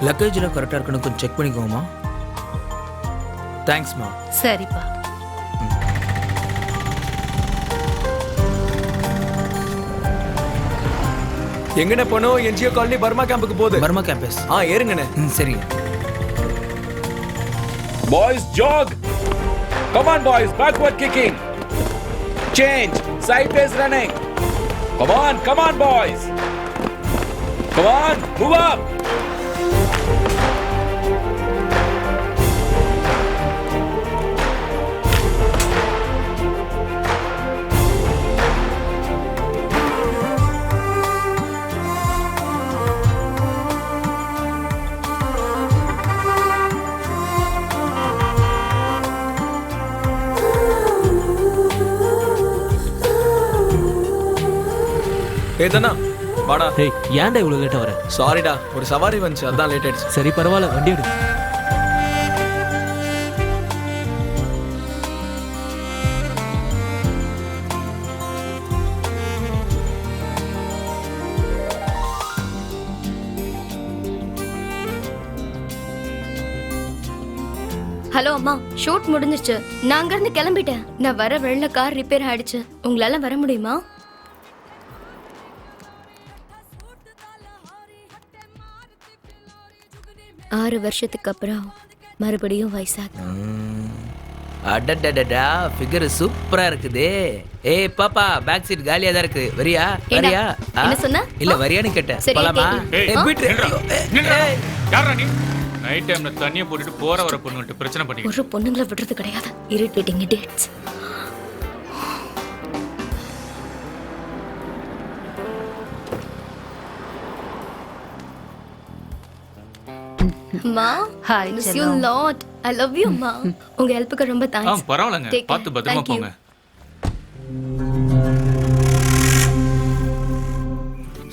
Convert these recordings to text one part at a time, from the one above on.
லக்கேஜில் கரெக்டாக இருக்குன்னு கொஞ்சம் செக் பண்ணிக்கோமா. தேங்க்ஸ்மா. சரிப்பா. எங்கண்ணே போனோம்? என்ஜிஓ காலனி பர்மா கேம்புக்கு போகுது. பர்மா கேம்பஸ். ஏறுங்கண்ணே. சரிங்க. Boys, jog. Come on, boys. Backward kicking. Change. Sideways running. Come on, boys. Come on, move up. ஏதனா வாடா. ஏய், ஏன்டா இவ்வளவு லேட்டா வர? சாரிடா, ஒரு சவாரி வந்துச்சு, அதான் லேட் ஆயிடுச்சு. சரி பரவாயில்ல, வண்டி எடு. ஹலோ அம்மா, ஷூட் முடிஞ்சிருச்சு. நான் அங்கிருந்து கிளம்பிட்டேன். நான் வர வெள்ள கார் ரிப்பேர் ஆயிடுச்சு. உங்களால வர முடியுமா? ஆறு வருஷத்துக்கு அப்புறம் மறுபடியும் வைசாக். அடடடடா, ஃபிகர் சூப்பரா இருக்குதே. ஏய் பாப்பா, பேக் சீட் காலியா தான் இருக்கு. வரியா? வரியா? என்ன சொன்ன? இல்ல வரியான்னு கேட்டேன். சரி, போலாமா? கேக்குது. ஏய் பீட். யாரா நீ? நைட் டைம்ல தண்ணிய போட்டுட்டு போற வர பொண்ணுகிட்ட பிரச்சனை பண்ணி. ஒரு பொண்ணுங்களை விடுறது கிடையாது. Irritating idiots. அம்மா, Hi, miss you செல்லம். lot. I love you அம்மா. உங்க ஹெல்ப்புக்கு ரொம்ப தேங்க்ஸ். பரவாயில்லங்க. Take care. பார்த்து பத்திரமா Thank you. போங்க.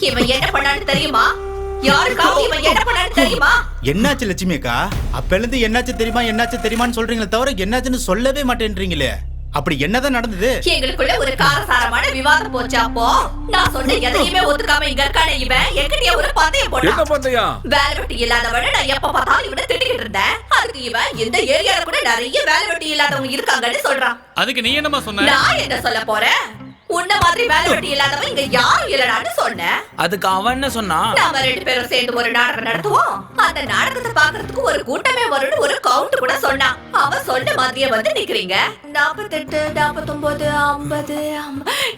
இவன் என்ன பண்ணான்னு தெரியுமா? யாருக்காவது இவன் என்ன பண்ணான்னு தெரியுமா? என்னாச்சு லட்சுமி அக்கா? அப்பல இருந்து என்னாச்சு தெரியுமான்னு சொல்றீங்களே தவிர என்னாச்சுன்னு சொல்லவே மாட்டேன்றீங்களே. அப்படி என்னதான் நடந்தது? எங்களுக்குள்ள ஒரு காரசாரமான விவாதம் போச்சு. அப்போ நான் சொன்ன எதையுமே ஒத்துக்காம இங்க இருக்கானே இவன் என்கிட்ட ஒரு பந்தயம் என்ன போட்டான். பந்தயம்? வேலை வெட்டி இல்லாதவன நான் எப்ப பார்த்தாலும் இவனை திட்டிக்கிட்டு இருந்தேன். அதுக்கு இவன் இந்த ஏரியால கூட நிறைய வேலை வெட்டி இல்லாதவங்க இருக்காங்கன்னு சொல்றான். அதுக்கு நீ என்னமா சொன்ன? நான் என்ன சொல்ல போறேன்? உன்ன மாதிரி வேலை வெட்டி இல்லாதவன் இங்க யாரும் இல்லடான்னு சொன்னேன். அதுக்கு அவன் என்ன சொன்னான்? நாம ரெண்டு பேரும் சேர்ந்து ஒரு நாடகம் நடத்துவோம். அந்த நாடகத்தை பாக்குறதுக்கு ஒரு கூட்டமே வரும்னு ஒரு கவுண்ட் கூட சொன்னான். அவன் சொன்ன மாதிரியே வந்து நிக்கிறீங்க. 48, 49, 50.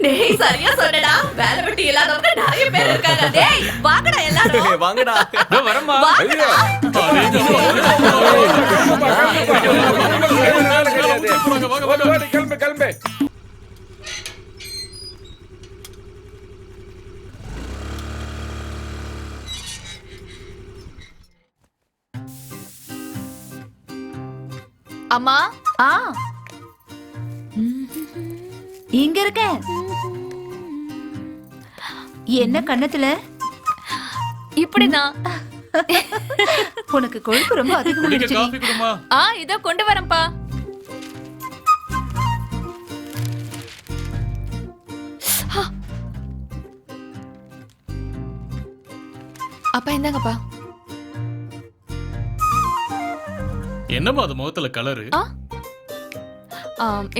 டேய் சரியா சொன்னடா. வேலை வெட்டி இல்லாதவங்க நிறைய பேர் இருக்காங்க. டேய் வாங்கடா எல்லாரும். வாங்கடா. இதோ வரேம்மா. வாங்கடா. கிளம்பு. அம்மா. இங்க இருக்க. என்ன கண்ணத்துல? இப்படிதான். உனக்கு கொழுப்பு ரொம்ப குடிக்க அதிகமாயிடுச்சு. காஃபி குடுமா. இதோ கொண்டு வரேன்ப்பா. அப்பா இந்தாங்கப்பா. என்னமா அது முகத்துல கலரு?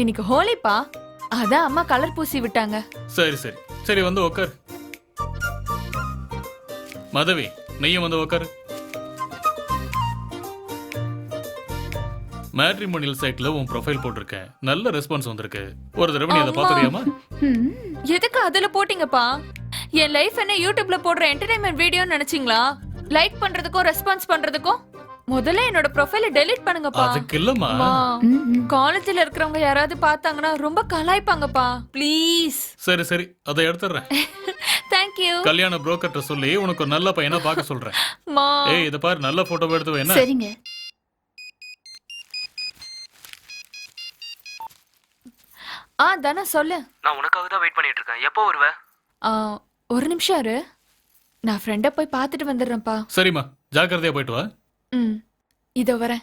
இன்னைக்கு ஹோலிப்பா, அதான் அம்மா கலர் பூசி விட்டாங்க. சரி சரி சரி, வந்து உட்காரு. மதவி, நீயும் வந்து உட்காரு. மேட்ரிமோனியல் சைட்ல உன் ப்ரொஃபைல் போட்டிருக்கேன். நல்ல ரெஸ்பான்ஸ் வந்திருக்கு. ஒரு தடவை நீ அதை பாத்துறியாமா? எதுக்கு அதுல போட்டீங்கப்பா? என் லைஃப் என்ன யூடியூப்ல போடுற என்டர்டைன்மெண்ட் வீடியோன்னு நினைச்சீங்களா? லைக் பண்றதுக்கும் ரெஸ்பான்ஸ் பண்றதுக்கும் முதல்ல என்னோட ப்ரொஃபைல டெலீட் பண்ணுங்கப்பா. அதுக்கு இல்லம்மா. காலேஜ்ல இருக்கிறவங்க யாராவது பார்த்தாங்கன்னா ரொம்ப கலாய்ப்பாங்கப்பா. ப்ளீஸ். சரி சரி, அதை எடுத்துறேன். Thank you. கல்யாண புரோக்கர்ட்ட சொல்லி உனக்கு ஒரு நல்ல பையனா பார்க்க சொல்றேன். ஏய் இத பாரு, நல்ல போட்டோ எடுத்து வை. என்ன? சரிங்க. தானே சொல்லு. நான் உனக்காக தான் வெயிட் பண்ணிட்டு இருக்கேன். எப்போ வருவ? ஒரு நிமிஷம் இரு. நான் ஃப்ரெண்ட போய் பார்த்துட்டு வந்துடுறேன்ப்பா. சரிம்மா, ஜாக்கிரதையா போயிட்டு வா. இதோ வரேன்.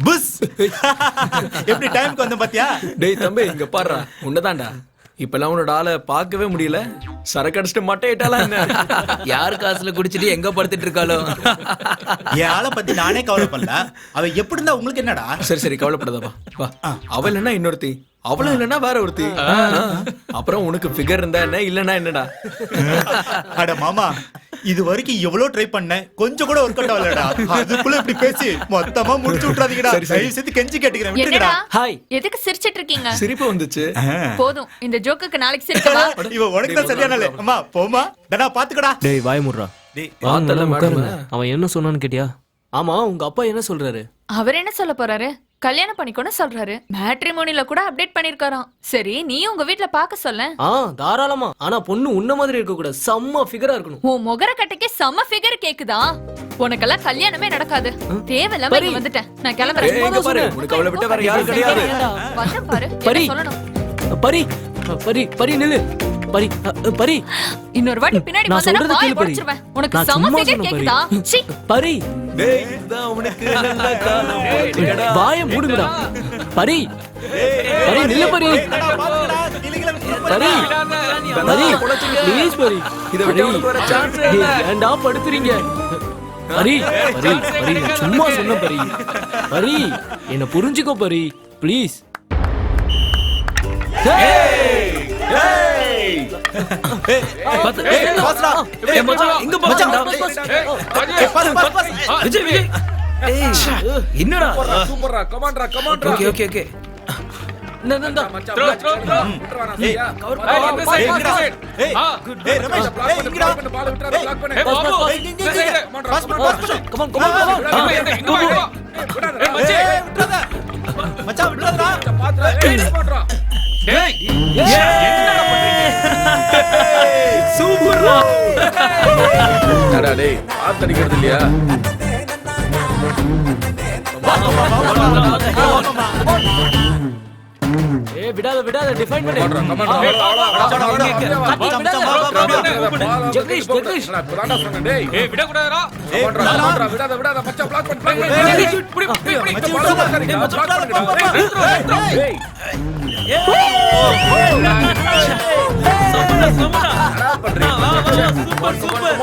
புஸ். எப்படி டைம்க்கு வந்த பாத்தியா? டேய் தம்பி, இங்க பாருடா. உன்னதான்டா. இப்பெல்லாம் உன்னோட ஆளை பார்க்கவே முடியல. சரக்கு அடிச்சுட்டு மட்டை இட்டாலாம் என்ன? யார் காசுல குடிச்சிட்டு எங்க படுத்துட்டு இருக்காளோ? என் ஆளை பத்தி நானே கவலைப்படல. அவ எப்படி இருந்தா உங்களுக்கு என்னடா? சரி சரி கவலைப்படாதப்பா. வா, அவ இல்லைன்னா இன்னொருத்தி, அவளும் இல்லைன்னா வேற ஒருத்தி. அப்புறம் உனக்கு ஃபிகர் இருந்தா என்ன, இல்லைன்னா என்னடா? அட மாமா, இது வரைக்கும் எவ்வளவு ட்ரை பண்ணேன், கொஞ்சம் கூட ஒர்க் அவுட் ஆகலடா. அதுக்குள்ள இப்படி பேசி மொத்தமா முடிச்சு விட்டுறாதீங்கடா. தயவு செய்து கெஞ்சி கேட்டுக்கிறேன், என்னடா விட்டுருங்கடா. ஹாய். எதுக்கு சிரிச்சிட்டு இருக்கீங்க? சிரிப்பு வந்துச்சு. போதும், இந்த ஜோக்குக்கு நாளைக்கு சிரிக்கவா? இவ உனக்கு தான் சரியான ஆளு. அம்மா போமா, தடா பாத்துக்கடா. டேய் வாய் முடுறா. பார்த்தல மேடம். அவன் என்ன சொன்னான்னு கேட்டியா? ஆமா, உங்க அப்பா என்ன சொல்றாரு? அவர் என்ன சொல்ல போறாரு? கல்யாணம் பண்ணிக்கோன்னு சொல்றாரு. மேட்ரிமோனில கூட அப்டேட் பண்ணிருக்காராம். சரி, நீ உங்க வீட்ல பாக்க சொல்ல. தாராளமா. ஆனா பொண்ணு உன்ன மாதிரி இருக்க கூடாது, செம்ம ஃபிகரா இருக்கணும். உன் முகர கட்டைக்கு செம்ம ஃபிகர் கேக்குதா? உனக்கெல்லாம் கல்யாணமே நடக்காது. தேவையில்லாம இங்க வந்துட்டேன். நான் கிளம்புறேன். இங்க பாரு, உனக்கு அவளை விட்டு வேற யாரும் கிடையாது. வந்து பாரு, பரி. என்ன சொல்லணும்? பரி பரி பரி நில்லு. பரி பரி, இன்னொரு வாட்டி பின்னாடி நான் வந்தா சொல்றத வாய் கேளு பரி. உடைச்சிருவேன். உனக்கு நான் செம்ம சும்மா ஃபிகர் சொன்னேன் கேக்குதா? சீ. பரி. டேய், இதுதான் உனக்கு நல்ல காலம் போச்சுடா. வாயை மூடுங்கடா. பரி பரி நில்லு பரி. தடா பாத்துக்கடா, கிளிகளை விட்டு பரி பரி ப்ளீஸ் பரி. இதை விட்டு உனக்கு வர chance ஏ இல்ல. ஏன்டா படுத்துறீங்க? பரி பரி பரி, நான் சும்மா சொன்ன பரி. பரி என்ன புரிஞ்சுக்கோ பரி, ப்ளீஸ். பாஸ்டா. ஏய் மச்சான், இங்க பாரு. விஜய் விஜய். ஏய், என்னடா? சூப்பர்ரா, கமான்டா கமான்டா. Okay okay okay. மச்சான் ஏய் ஏய் ரமேஷ், ஏய் இங்கடா. பால் விட்டுறா, பிளாக் பண்ணு. பாஸ் கம் ஆன் மச்சான் விட்டுறடா. பாத்ரா ஏய் பாத்ரா. சூப்பர்ரா. என்னடா டேய், ஆத்தடிக்கிறது இல்லையா? விடாத விடாத, டிஃபைன் பண்ணு. கமான்டா ஜெகதீஷ் ஜெகதீஷ் நான் புராணா சொன்னேன் டேய். ஏய் விட கூடாதுடா. கமான்டா விடாத விடாத மச்சான் பிளாக் பண்ணு, பிளாக் பண்ணு. புடி புடி புடி. ஏய் சூப்பர் சூப்பர்.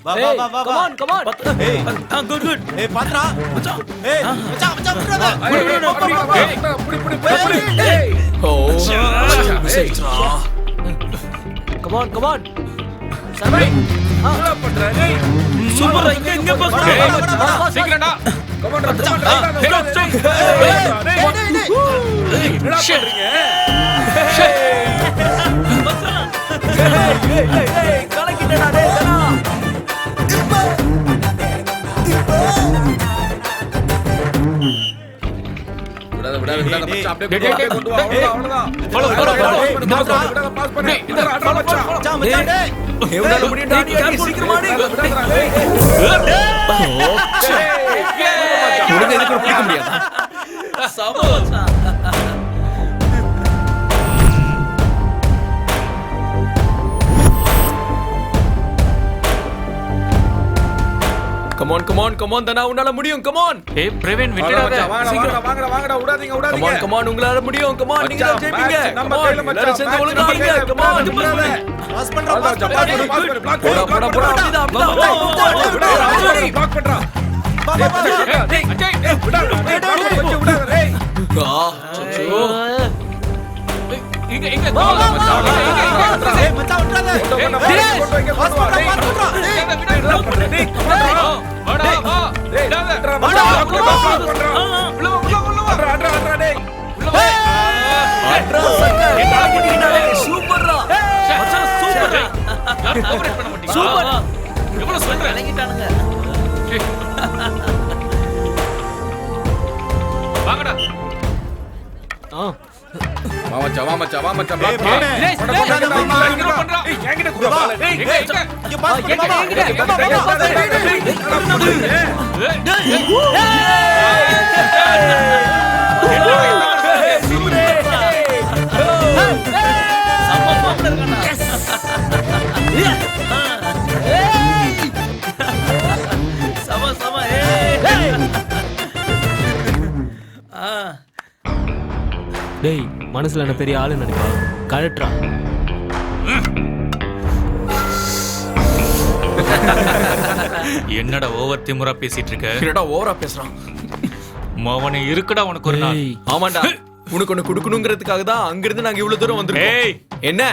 வா வா வா வா. Come on. ஏய் குட் குட். ஏய் பாத்ரா. ஏய் மச்சான் மச்சான் விட்டுறடா. புடி புடி புடி. ஏய் ஓ சரிடா. Come on, come on. சபை என்ன பண்ற டேய்? சூப்பர்ரா. இங்க பாஸ். சீக்கிரம்டா. கமான்டா கமான்டா. என்னடா பண்றீங்க? கலக்கிட்டடா டேய் தனா. விடாத விடாத மச்சான் அப்படியே கொண்டு வா. அவ்வளவுதான். Follow follow follow. விடாத பாஸ் பண்ணு. இந்த ஆட்ரா மச்சான். மச்சான் மச்சான் டேய். எவ்வளவு முடியும்டா நீ சீக்கிரமா நீ. விடாதடா டேய். உனக்கு எதுக்கு பிடிக்க முடியாது? Samosa. Come on, come on, come on, தனா உன்னால முடியும். Come on. ஏய் பிரவீன் விட்டுடாத. வாங்கடா வாங்கடா வாங்கடா விடாதீங்க Come விடாதீங்க. on, come on, உங்களால முடியும். Come on, நீங்க தான் ஜெயிப்பீங்க. நம்ம Come on, கையில மச்சான். எல்லாரும் சேர்ந்து ஒழுங்கா ஆடுங்க. Come on, பாஸ் பண்றா பாஸ் பண்றா. போடா போடா போடா. அப்படிதான் அப்படிதான். பிளாக் பண்றா. வா வா வா. டேய் அஜய் விடாத விடாத டேய். அச்சோ. இங்க இங்க ஏய் மச்சான் விட்டுறடா. பாஸ் பண்றா பாஸ் பண்றா. வாடா வா. டேய் பிளாக் பண்றா. உள்ள வா உள்ள வா. அட்ரா டேய். உள்ள வா. அட்ரா சக்கா. என்ன பண்ணிட்டீங்க? சூப்பர்ரா. மச்சான் சூப்பர். யாரும் கோஆபரேட் பண்ண மாட்டீங்க. சூப்பர். எவ்வளவு சொல்ற? இறங்கிட்டானுங்க. வாங்கடா. வா மச்சான் வா மச்சான் ஏய் மாமே. தினேஷ் பண்றா பண்றா. ஏய் என்கிட்ட குடு பால். ஏய் ஏய் எங்க இங்க பாஸ் பண்ணு மாமா. சம சம. ஏய். டேய் மனசுல என்ன பெரிய ஆளு நினைப்பா கரெக்டா என்னடா ஓவர் திமுறா பேசிட்டு இருக்க? என்னடா ஓவரா பேசுறான்? மவனே இருக்குடா உனக்கு ஒரு நாள். ஆமாண்டா, உனக்கு ஒண்ணு கொடுக்கணுங்கிறதுக்காக தான் அங்கிருந்து நாங்க இவ்வளவு தூரம் வந்திருக்கோம். ஏய் என்ன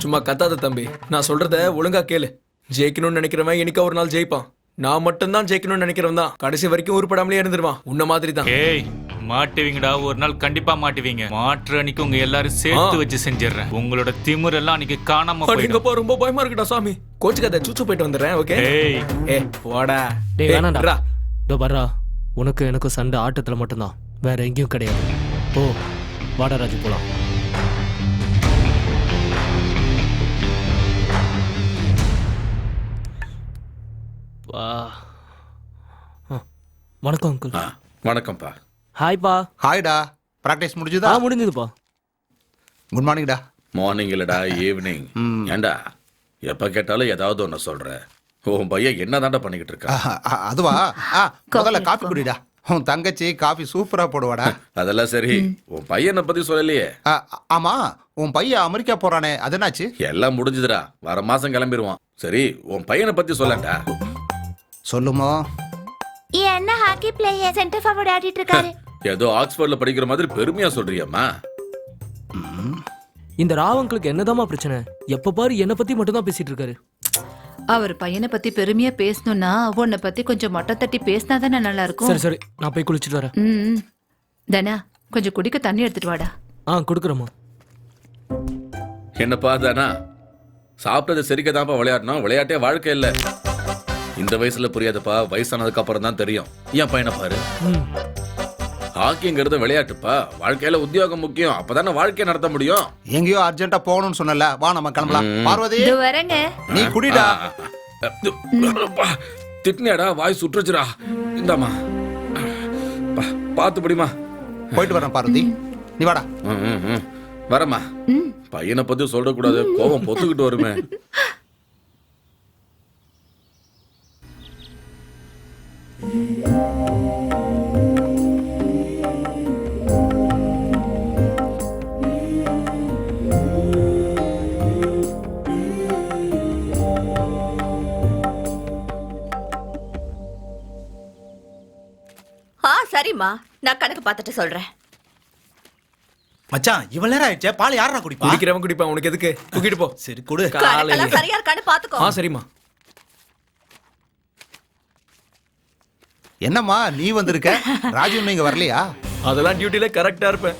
சும்மா கத்தாத தம்பி, நான் சொல்றத ஒழுங்கா கேளு. ஜெயிக்கணும்னு நினைக்கிறவன் என்னைக்கா ஒரு நாள் ஜெயிப்பான். நான் மட்டும்தான் ஜெயிக்கணும்னு நினைக்கிறவன் தான் கடைசி வரைக்கும் உருப்படாமலே இருந்துருவான். உன்ன மாதிரி தான். ஏய் மாட்டுவீங்கடா, ஒரு நாள் கண்டிப்பா மாட்டுவீங்க. மாற்று அன்னைக்கு உங்க எல்லாரும் சேர்த்து வச்சு செஞ்சிடுறேன். உங்களோட திமிர் எல்லாம் அன்னைக்கு காணாம போயிடும். அடிங்கப்பா, ரொம்ப பயமா இருக்குடா சாமி. கோச்சுக்காத, சூச்சு போயிட்டு வந்துடுறேன். ஓகே? ஏய் ஏய் போடா. டேய் ஏய், வேணாம்டா இருடா. இதோ பர்றா உனக்கு எனக்கு சண்டை ஆட்டத்துல மட்டும்தான், வேற எங்கேயும் கிடையாது. ஓ வாடா ராஜு போலாம். வா வணக்கம் அங்கிள். வணக்கம்ப்பா. ஹாய்ப்பா. ஹாய்டா. பிராக்டிஸ் முடிஞ்சுதா? முடிஞ்சதுப்பா. குட் மார்னிங்டா. மார்னிங் இல்லடா, ஈவினிங். ஏண்டா எப்ப கேட்டாலும் ஏதாவது ஒன்று சொல்ற. உன் பையன் என்னதான்டா பண்ணிக்கிட்டு இருக்கா? அதுவா? முதல்ல காஃபி குடிடா. உன் தங்கச்சி காஃபி சூப்பரா போடுவாடா. அதெல்லாம் சரி, உன் பையனை பத்தி சொல்லலையே. ஆமா, உன் பையன் அமெரிக்கா போறானே, அது என்னாச்சு? எல்லாம் முடிஞ்சுதுடா, வர மாசம் கிளம்பிடுவான். சரி, உன் பையனை பத்தி சொல்லண்டா. சொல்லுமா. என்ன ஹாக்கி பிளேயர் சென்டர் ஃபார்வர்ட் ஆடிட்டு இருக்காரு. ஏதோ ஆக்ஸ்போர்ட்ல படிக்கிற மாதிரி பெருமையா சொல்றியம்மா. இந்த ராவங்களுக்கு என்னதாம்மா பிரச்சனை? எப்ப பாரு என்ன பத்தி மட்டும் தான் பேசிட்டு இருக்காரு. அவர் பையனை பத்தி பெருமையா பேசணும்னா உன்னை பத்தி கொஞ்சம் மொட்டை தட்டி பேசினாதானே நல்லா இருக்கும். சரி சரி, நான் போய் குளிச்சுட்டு வரேன். தனா, கொஞ்சம் குடிக்க தண்ணி எடுத்துட்டு வாடா. கொடுக்குறேம்மா. என்னப்பா தானா, சாப்பிட்டது சரிக்கதான்ப்பா விளையாடணும். விளையாட்டே வாழ்க்கை இல்லை. இந்த வயசுல புரியாதப்பா, வயசானதுக்கு அப்புறம் தான் தெரியும். என் பையனை பாரு, ஹாக்கிங்கிறது விளையாட்டுப்பா. வாழ்க்கையில உத்தியோகம் முக்கியம், அப்பதானே வாழ்க்கையை நடத்த முடியும். எங்கேயோ அர்ஜென்ட்டா போகணும்னு சொன்னல, வா நம்ம கிளம்பலாம். பார்வதி வரேங்க. நீ குடிடா. திட்டினியாடா, வாய் சுற்றுச்சுடா. இந்தாமா பார்த்து படிமா. போயிட்டு வரேன் பார்வதி, நீ வாடா. வரமா. பையனை பத்தி சொல்லக்கூடாது, கோபம் பொத்துக்கிட்டு வருமே. சரிம்மா, நான் கணக்கு பார்த்துட்டு சொல்றேன். மச்சான், இவ்வளவு நேரம் ஆயிடுச்சே, பால் யாரா குடிப்பா? குடிக்கிறவன் குடிப்பான், உனக்கு எதுக்கு? தூக்கிட்டு போ. சரி கொடு. கணக்கெல்லாம் சரியா இருக்கான்னு பாத்துக்கோ. சரிம்மா. என்னம்மா நீ வந்திருக்க, ராஜு நீங்க வரலையா? அதெல்லாம் டியூட்டில கரெக்டா இருப்பேன்.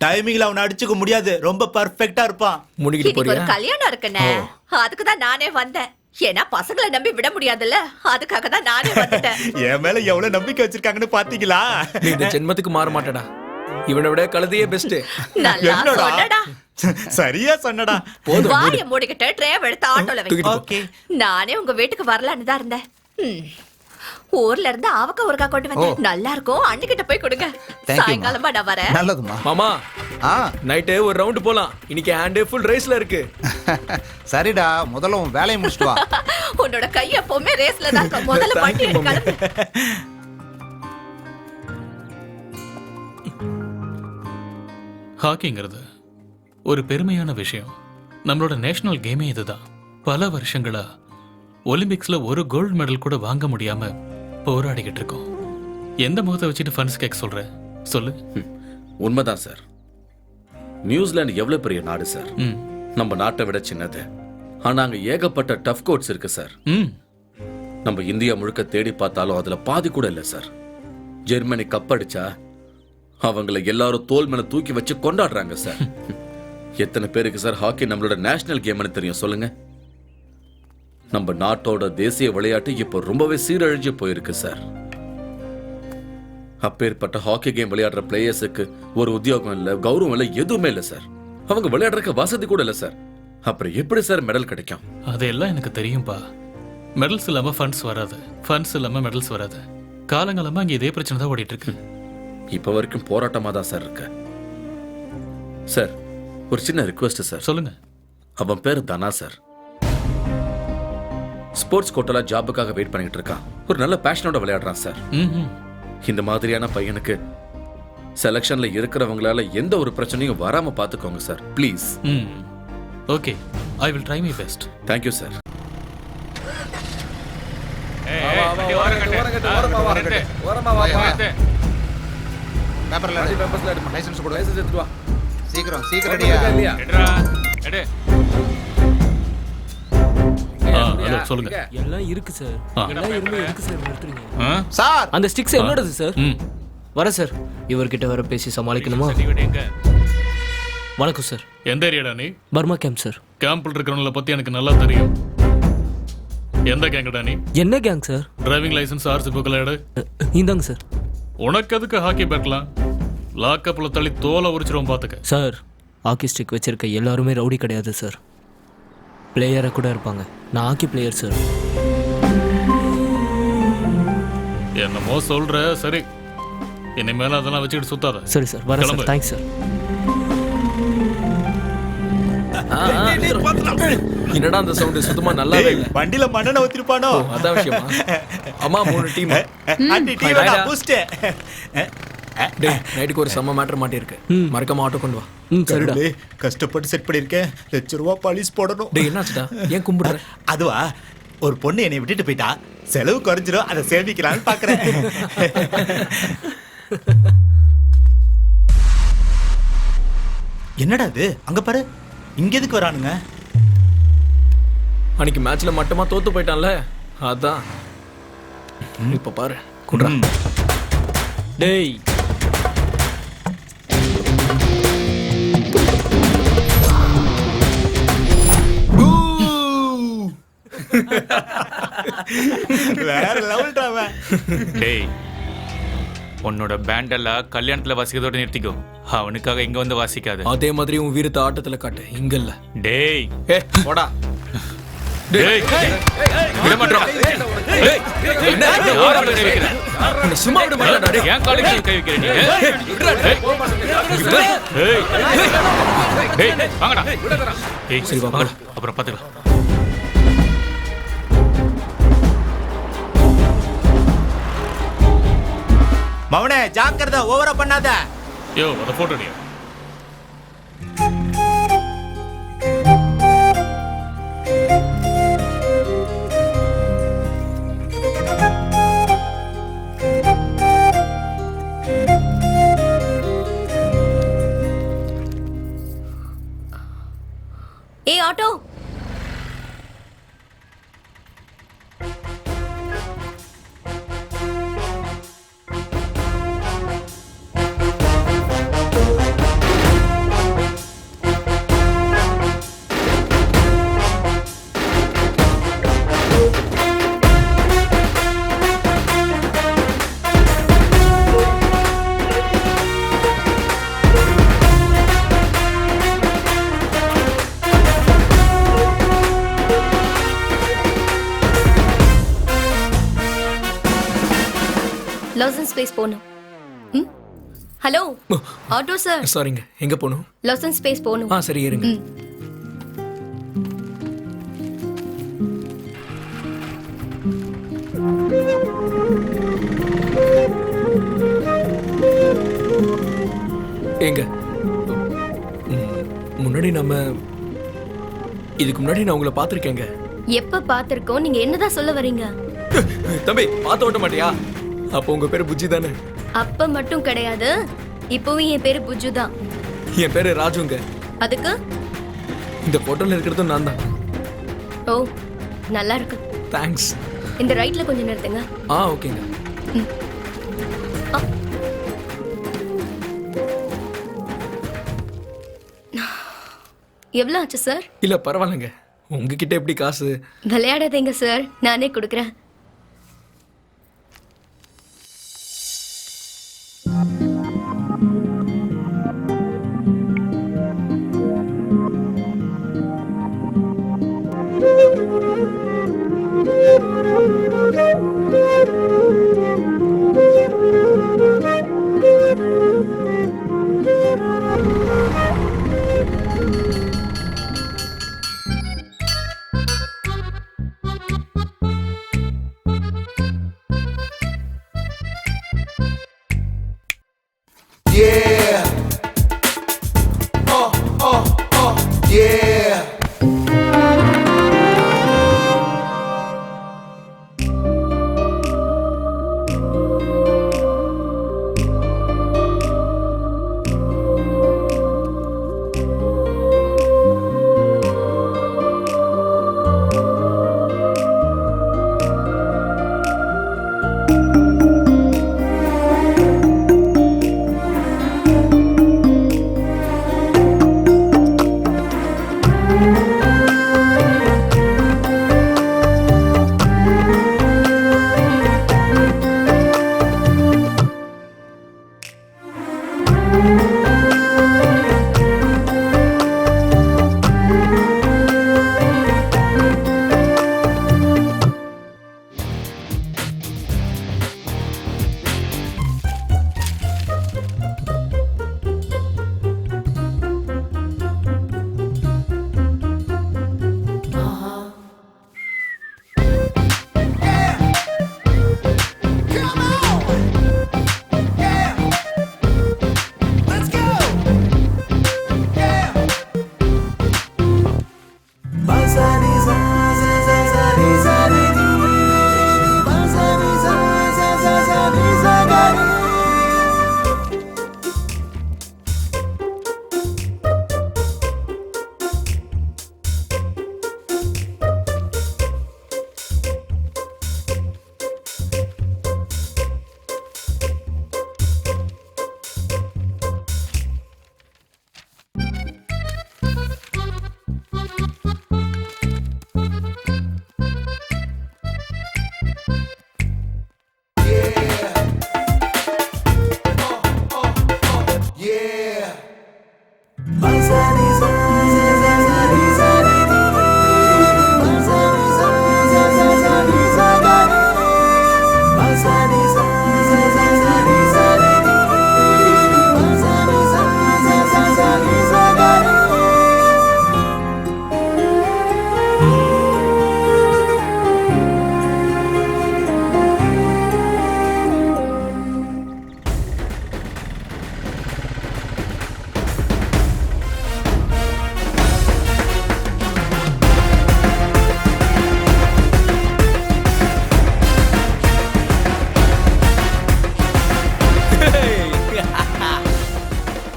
டைமிங்ல அவனை அடிச்சுக்க முடியாது, ரொம்ப பர்ஃபெக்ட்டா இருப்பான். முடிக்கிட்டு இன்னைக்கு ஒரு போறியா? கல்யாணம் இருக்குண்ணே, அதுக்கு தான் நானே வந்தேன். ஏன்னா பசங்களை நம்பி விட முடியாதுல்ல, அதுக்காக தான் நானே வந்துட்டேன். என் மேல எவ்வளவு நம்பிக்கை வச்சிருக்காங்கன்னு பாத்தீங்களா? நீ இந்த ஜென்மத்துக்கு மாற மாட்டடா. இவனை விட கழுதையே பெஸ்ட். நல்லா சொன்னடா. சரியா சொன்னடா. போதும். வாயை மூடிக்கிட்டு ட்ரேவ் எடுத்து ஆட்டோல வை. ஓகே. நானே உங்க வீட்டுக்கு வரலான்னு தான் இருந்தேன். ஊர்ல இருந்து ஆவக்க ஒருக்கா கொண்டு வந்தேன். நல்லா இருக்கும், அண்ணிக்கிட்ட போய் கொடுங்க. சாயங்காலமா நான் வரேன். நல்லதுமா. மாமா, நைட்டு ஒரு ரவுண்ட் போலாம். இன்னைக்கு ஹேண்ட் ஃபுல் ரேஸ்ல இருக்கு. சரிடா, முதல்ல உன் வேலையை முடிச்சிட்டு வா. உன்னோட கை எப்பவுமே ரேஸ்ல தான் இருக்கும். முதல்ல வண்டி எடுக்கணும். ஹாக்கிங்கிறது ஒரு பெருமையான விஷயம். நம்மளோட நேஷனல் கேமே இதுதான். பல வருஷங்களா ஒலிம்பிக்ஸ்ல ஒரு கோல்டு மெடல் கூட வாங்க முடியாம போராடிக்கிட்டு இருக்கோம். எந்த முகத்தை வச்சுட்டு ஃபண்ட்ஸ் கேட்க சொல்ற? சொல்லு. உண்மைதான் சார். நியூசிலாந்து எவ்வளவு பெரிய நாடு சார். நம்ம நாட்டை விட சின்னது. ஆனா அங்க ஏகப்பட்ட டஃப் கோட்ஸ் இருக்கு சார். நம்ம இந்தியா முழுக்க தேடி பார்த்தாலும் அதுல பாதி கூட இல்ல சார். ஜெர்மனி கப் அடிச்சா அவங்களை எல்லாரும் தோல் மேல தூக்கி வச்சு கொண்டாடுறாங்க சார். எத்தனை பேருக்கு சார் ஹாக்கி நம்மளோட நேஷனல் கேம்னு தெரியும் சொல்லுங்க? நம்ம நாட்டோட தேசிய விளையாட்டு இப்போ ரொம்பவே சீரழிஞ்சு போயிருக்கு சார். அப்பேற்பட்ட ஹாக்கி கேம் விளையாடுற பிளேயர்ஸுக்கு ஒரு உத்தியோகம் இல்ல, கௌரவம் இல்ல, எதுவுமே இல்ல சார். அவங்க விளையாடுறதுக்கு வசதி கூட இல்ல சார். அப்புறம் எப்படி சார் மெடல் கிடைக்கும்? அதெல்லாம் எனக்கு தெரியும்பா. மெடல்ஸ் இல்லாம ஃபண்ட்ஸ் வராது, ஃபண்ட்ஸ் இல்லாம மெடல்ஸ் வராது. காலங்காலமா இங்க இதே பிரச்சனை தான் ஓடிட்டு இருக்கு. இப்ப வரைக்கும் போராட்டமா தான் சார் இருக்கு. சார், ஒரு சின்ன ரிக்வெஸ்ட் சார். சொல்லுங்க. அவன் பேரு தனா சார். ஸ்போர்ட்ஸ் கோட்டால ஜாபுக்காக வெயிட் பண்ணிட்டு இருக்கான். ஒரு நல்ல பேஷனோட விளையாடுறான் சார். இந்த மாதிரியான பையனுக்கு செலெக்ஷன்ல இருக்கிறவங்களால எந்த ஒரு பிரச்சனையும் வராம பாத்துக்கோங்க sir please. Okay, I will try my best. Thank you sir. License கொடு. லைசன்ஸ் எடுத்து வா. சீக்கிரம் ரெடியா? ஹலோ, சொல்லுங்க. எல்லாம் இருக்கு சார். எல்லாம் இருக்கு சார். நிறுத்துறீங்க சார். அந்த ஸ்டிக்ஸ் என்னோடது சார். வர சார். இவர்கிட்ட வர பேசி சமாளிக்கணுமா? வணக்கம் சார். எந்த ஏரியாடா நீ? Burma camp sir. கேம்பில் இருக்கிறவங்கள பத்தி எனக்கு நல்லா தெரியும். எந்த கேங்கடா நீ? என்ன gang sir? Driving license RC புக்கில் எடு. இந்தாங்க சார். உனக்கு எதுக்கு ஹாக்கி பேட்லாம்? லாக்கப்பில் தள்ளி தோலை உரிச்சிரும் பார்த்துக்க. சார், ஹாக்கி ஸ்டிக் வச்சிருக்க எல்லாருமே ரவுடி கிடையாது சார். பிளேயரை கூட இருப்பாங்க. நான் ஹாக்கி பிளேயர் சார். என்னமோ சொல்ற. சரி, இனிமேல அதெல்லாம் வச்சுக்கிட்டு சுத்தாத. சரி சார், வரேன் சார். Thanks sir. என்னடா அந்த சவுண்ட் சுத்தமா நல்லாவே இல்ல. வண்டில மண்ணெண்ணெய் ஊத்திருப்பானோ? அதான் விஷயமா? அம்மா 3 டீம். அடி டீம் நான் பூஸ்ட். டேய், நைட்டுக்கு ஒரு செம்ம மேட்டர் மாட்டி இருக்கு. மறக்காம ஆட்டோ கொண்டு வா. சரிடா. கஷ்டப்பட்டு செட் பண்ணிருக்கேன். ₹1,00,000 பாலிஷ் போடணும். டேய், என்னாச்சுடா? ஏன் கும்பிடுற? அதுவா, ஒரு பொண்ணு என்னை விட்டுட்டு போயிட்டா. செலவு குறைஞ்சிரும், அதை சேமிக்கலாம்னு பாக்குறேன். என்னடா இது? அங்க பாரு, இங்க எதுக்கு வரானுங்க? அன்னைக்கு மேட்ச்ல மட்டமா தோத்து போயிட்டான்ல, அதான். இப்ப பாரு, குடுறா. டேய், வேற லெவல் அவன். டேய், உன்னோட பேண்டெல்லாம் கல்யாணத்துல வாசிக்கிறதோட நிறுத்திக்கோ. அவனுக்காக இங்க வந்து வாசிக்காது. அதே மாதிரி உன் வீரத்தை ஆட்டத்துல காட்டு, இங்க இல்ல. டேய், போடா. டேய், விட மாட்டோம். டேய், என்ன யார கை வைக்கிற? சும்மா விட மாட்டடா. டேய், ஏன் காலுக்கு கை வைக்கிற நீ? டேய், டேய், வாங்கடா. டேய், சரி வா, வாங்கடா. அப்புறம் பாத்துக்கலாம். மவனே, ஜாக்கிரதை, ஓவரா பண்ணாத. யோ, அத போட்டோ நீ. ஏய் ஆட்டோ, லாசன் ஸ்பேஸ் போகணும். Hello auto sir. சாரிங்க, எங்க போகணும்? லாசன் ஸ்பேஸ் போகணும். சரி, இருங்க. எங்க முன்னாடி நம்ம இதுக்கு முன்னாடி நான் உங்களை பார்த்திருக்கேங்க. எப்ப பாத்திருக்கோம்? நீங்க என்னதான் சொல்ல வரீங்க? தம்பி, பார்த்து ஓட்ட மாட்டியா? அப்போ உங்க பேரு புஜ்ஜி தானே? அப்ப மட்டும் கிடையாது, இப்பவும் என் பேரு புஜ்ஜு தான். என் பேரு ராஜுங்க. அதுக்கு இந்த போட்டோல இருக்கிறதும் நான் தான். ஓ, நல்லா இருக்கு. தேங்க்ஸ். இந்த ரைட்ல கொஞ்சம் நிறுத்துங்க. ஓகேங்க. எவ்வளவு ஆச்சு சார்? இல்ல பரவாயில்லைங்க, உங்ககிட்ட எப்படி காசு? விளையாடாதீங்க சார், நானே கொடுக்குறேன்.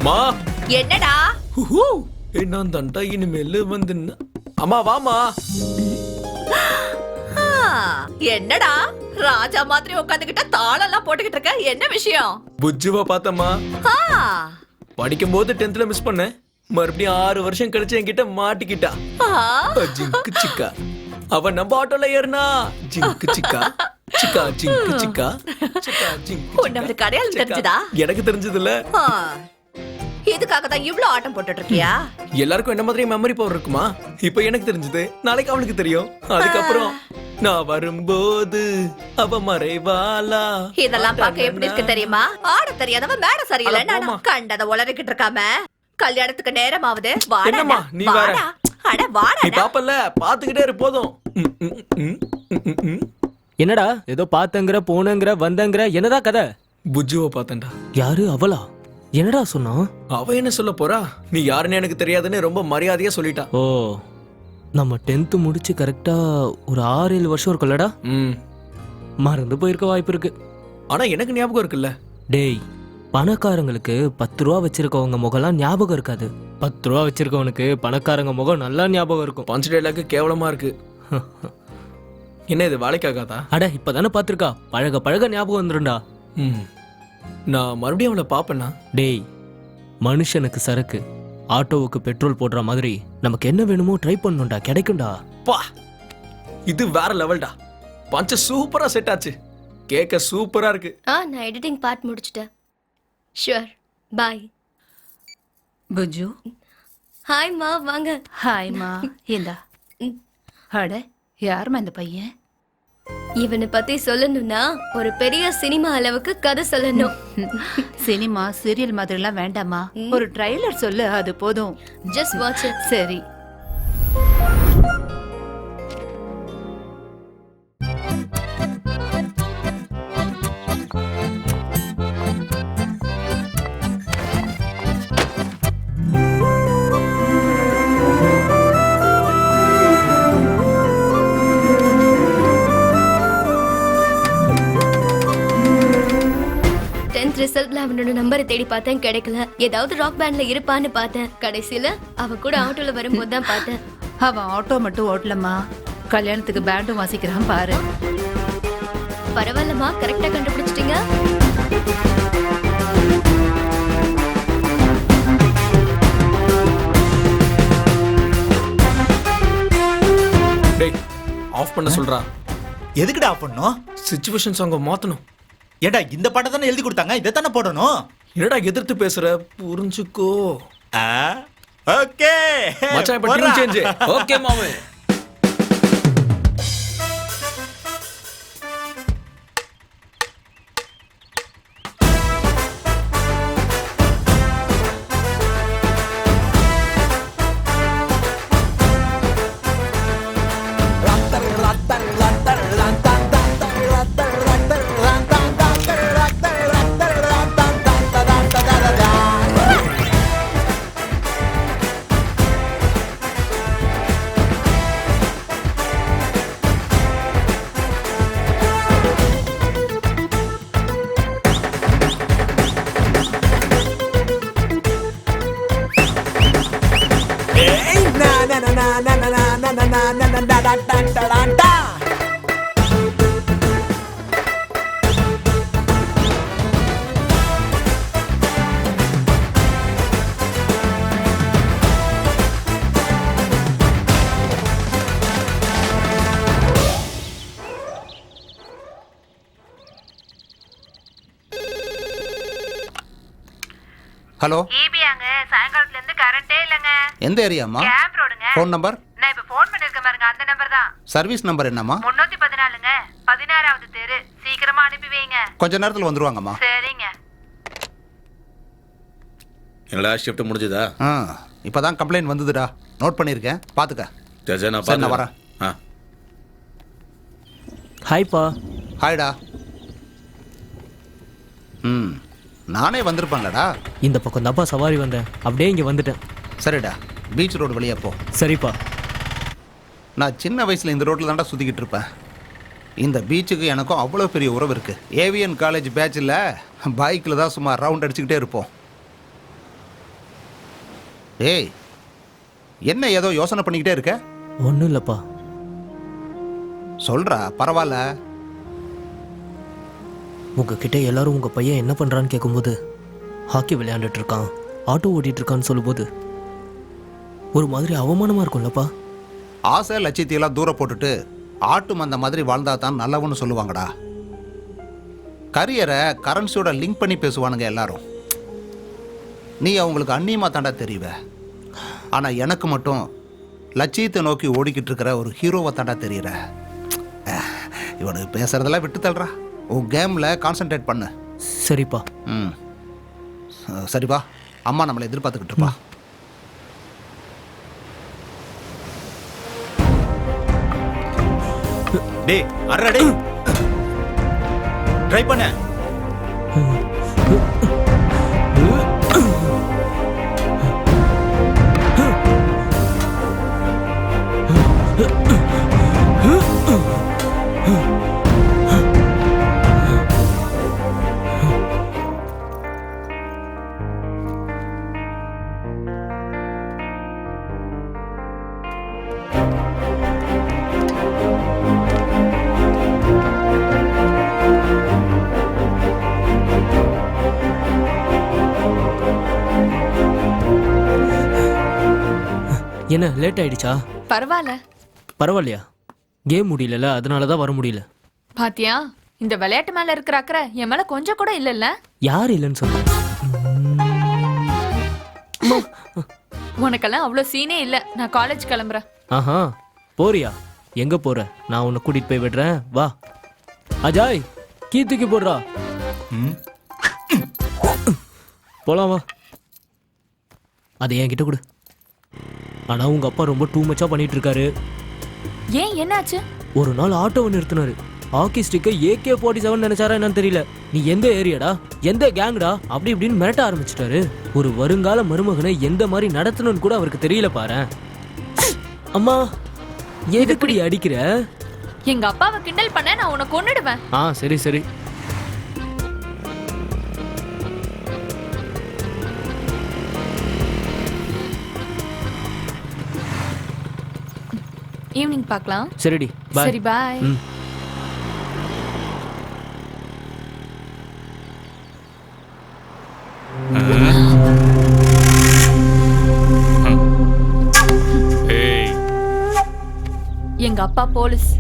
மா என்னடா நான் தண்டா இனிமேல் வந்து அம்மா வாமா. என்னடா ராஜா மாதிரி உட்காந்துக்கிட்ட தாளம் எல்லாம் போட்டுக்கிட்டு இருக்க, என்ன விஷயம்? புஜ்ஜுவா பார்த்தம்மா. படிக்கும் போது 10th மிஸ் பண்ணேன். மறுபடியும் 6 வருஷம் கழிச்சு என்கிட்ட மாட்டிக்கிட்டா. ஜிங்கு சிக்கா. அவன் நம்ம ஆட்டோல ஏறினா ஜிங்கு சிக்கா சிக்கா ஜிங்கு சிக்கா சிக்கா ஜிங்கு. உன்னோட கடையாளம் தெரிஞ்சுதா? எனக்கு தெரிஞ்சதுல. இதுக்காக தான் இவ்ளோ ஆட்டம் போட்டுட்டு இருக்கியா? எல்லாருக்கும் என்ன மாதிரி மெமரி பவர் இருக்குமா? இப்ப எனக்கு தெரிஞ்சது, நாளைக்கு அவளுக்கு தெரியும். அதுக்கப்புறம் நான் வரும்போது அவ மறைவாளா. இதெல்லாம் பார்க்க எப்படி இருக்கு தெரியுமா? ஆட தெரியாதவ மேட சரியில்லை கண்டத உளறிக்கிட்டு இருக்காம கல்யாணத்துக்கு நேரமாவது. என்னம்மா நீ வேற? அட வாடா. நீ பாப்பல்ல, பாத்துக்கிட்டே இரு போதும். என்னடா ஏதோ பாத்தங்கற போனங்கற வந்தங்கற, என்னடா கதை? புஜ்ஜுவ பார்த்தேன்டா. யாரு அவளா? என்னடா சொன்னா? அவ என்ன சொல்ல போறா? நீ யாருன்னு எனக்கு தெரியாதுன்னு ரொம்ப மரியாதையா சொல்லிட்டா. ஓ, நம்ம 10th முடிச்சு கரெக்டா ஒரு 6-7 வருஷம் இருக்கும்லடா. மறந்து போயிருக்க வாய்ப்பு இருக்கு. ஆனா எனக்கு ஞாபகம் இருக்குல்ல. டேய், பணக்காரங்களுக்கு 10 ரூபா வச்சிருக்கவங்க முகம்லாம் ஞாபகம் இருக்காது. 10 ரூபா வச்சிருக்கவனுக்கு பணக்காரங்க முகம் நல்லா ஞாபகம் இருக்கும். பஞ்ச் டைலாக் கேவலமா இருக்கு. என்ன இது வேலைக்காகாதா? அட இப்பதானே பாத்திருக்கா, பழக பழக ஞாபகம் வந்துருண்டா. நான் மறுபடியும் அவளை பாப்பேனா? டேய், மனுஷனுக்கு சரக்கு ஆட்டோவுக்கு பெட்ரோல் போடுற மாதிரி நமக்கு என்ன வேணுமோ ட்ரை பண்ணணும்டா, கிடைக்கும்டா. பா, இது வேற லெவல்டா. பஞ்ச சூப்பரா செட் ஆச்சு. கேக்க சூப்பரா இருக்கு. நான் எடிட்டிங் பார்ட் முடிச்சிட்டேன். Sure, bye. புஜ்ஜு. ஹாய் மா, வாங்க. ஹாய் மா. இந்தா. அட யாருமா இந்த பையன்? இவனை பத்தி சொல்லணும்னா ஒரு பெரிய சினிமா அளவுக்கு கதை சொல்லணும். சினிமா சீரியல் மாதிரி எல்லாம் வேண்டாமா, ஒரு ட்ரைலர் சொல்லு, அது போதும். Just watch it. சரி. ரிசல்ட்ல அவனோட நம்பரை தேடி பார்த்தேன், கிடைக்கல. ஏதாவது ராக் பேண்ட்ல இருப்பான்னு பார்த்தேன். கடைசியில அவ கூட ஆட்டோல வரும்போது தான் பார்த்தேன். அவன் ஆட்டோ மட்டும் ஓட்டலமா, கல்யாணத்துக்கு பேண்டும் வாசிக்கிறான் பாரு. பரவாயில்லமா, கரெக்டா கண்டுபிடிச்சிட்டீங்க. டேய், ஆஃப் பண்ண சொல்றா. எதுக்குடா ஆஃப் பண்ணனும்? சிச்சுவேஷன் சாங்க மாத்தணும். ஏடா இந்த பாட்டை தானே எழுதி கொடுத்தாங்க, இதை தானே போடணும். என்னடா எதிர்த்து பேசுற? புரிஞ்சுக்கோ. ஓகே மச்சான், இப்ப டியூன் சேஞ்ச். ஓகே மாமே. ஹலோ, ஈபியாங்க சாயங்காலத்துல இருந்து கரண்டே இல்லங்க. எந்த ஏரியாம்மா? கேம்ப் ரோடுங்க. Phone number? நான் இப்ப ஃபோன் பண்ணிருக்கேன் பாருங்க, அந்த நம்பர் தான். சர்வீஸ் நம்பர் என்னம்மா? 314ங்க, 16வது தெரு. சீக்கிரமா அனுப்பி வைங்க. கொஞ்ச நேரத்துல வந்துருவாங்கம்மா. சரிங்க. என்னடா ஷிஃப்ட் முடிஞ்சதா? இப்பதான் கம்ப்ளைண்ட் வந்ததுடா, நோட் பண்ணிருக்கேன், பாத்துக்க. சரி, நான் சரி, நான் வரேன். ஹாய்ப்பா. ஹாய்டா. நானே வந்திருப்பேன்லடா. இந்த பக்கம் தப்பா சவாரி வந்தேன், அப்படியே இங்க வந்துட்டேன். சரிடா, பீச் ரோடு வழியா போ. சரிப்பா. நான் சின்ன வயசுல இந்த ரோட்ல தான்டா சுத்திக்கிட்டு இருப்பேன். இந்த பீச்சுக்கு எனக்கும் அவ்வளோ பெரிய உறவு இருக்கு. ஏவிஎன் காலேஜ் பேட்சில் பைக்கில் தான் சும்மா ரவுண்ட் அடிச்சுக்கிட்டே இருப்போம். ஏய், என்ன ஏதோ யோசனை பண்ணிக்கிட்டே இருக்க? ஒன்றும் இல்லைப்பா. சொல்றா, பரவாயில்ல. உங்ககிட்ட எல்லாரும் உங்க பையன் என்ன பண்றான்னு கேட்கும்போது ஹாக்கி விளையாண்டுட்டு இருக்கான், ஆட்டோ ஓட்டிட்டு இருக்கான்னு சொல்லும்போது ஒரு மாதிரி அவமானமா இருக்கும்லப்பா. ஆசை லட்சியத்தையெல்லாம் தூர போட்டுட்டு ஆட்டு மந்த மாதிரி வாழ்ந்தா தான் நல்லவன்னு சொல்லுவாங்கடா. கரியரை கரன்சியோட லிங்க் பண்ணி பேசுவானுங்க எல்லாரும். நீ அவங்களுக்கு அந்நியமா தாண்டா தெரியுவ. ஆனா எனக்கு மட்டும் லட்சியத்தை நோக்கி ஓடிக்கிட்டு இருக்கிற ஒரு ஹீரோவை தாண்டா தெரியுற. இவனுக்கு பேசுறதெல்லாம் விட்டு தள்ளுறா, உன் கேம்ல கான்சென்ட்ரேட் பண்ணு. சரிப்பா. சரிப்பா, அம்மா நம்மளை எதிர்பார்த்துக்கிட்டு இருப்பா. டேய் அறடா, டேய் ட்ரை பண்ண. என்ன லேட் ஆயிடுச்சா? பரவாயில்ல. பரவாயில்லையா? கேம் முடியல, அதனால தான் வர முடியல. பாத்தியா, இந்த விளையாட்டு மேல இருக்கிற அக்கறை என் மேல கொஞ்சம் கூட இல்லல்ல. யார் இல்லைன்னு சொல்ற? உனக்கெல்லாம் அவ்வளவு சீனே இல்ல. நான் காலேஜ் கிளம்புறேன். ஆஹா, போறியா? எங்க போற? நான் உன்னை கூட்டிட்டு போய் விடுறேன், வா. அஜாய், கீ தூக்கி போடுறா. போலாம், வா. அதை என்கிட்ட கொடு. ஆனா உங்க அப்பா ரொம்ப டூ மச்சா பண்ணிட்டு இருக்காரு. ஏன், என்னாச்சு? ஒரு நாள் ஆட்டோவை நிறுத்தினாரு. ஹாக்கி ஸ்டிக்கை AK-47 நினைச்சாரா என்னன்னு தெரியல. நீ எந்த ஏரியாடா, எந்த கேங்டா, அப்படி இப்படின்னு மிரட்ட ஆரம்பிச்சிட்டாரு. ஒரு வருங்கால மருமகனை எந்த மாதிரி நடத்தணும்னு கூட அவருக்கு தெரியல பாரு. அம்மா, எதுக்குடி அடிக்கிற? எங்க அப்பாவை கிண்டல் பண்ண நான் உன்னை கொன்னுடுவேன். சரி சரி. ஈவினிங் பார்க்கலாம். சரிடி, பை. சரி, பாய். எங்க அப்பா போலீஸ்.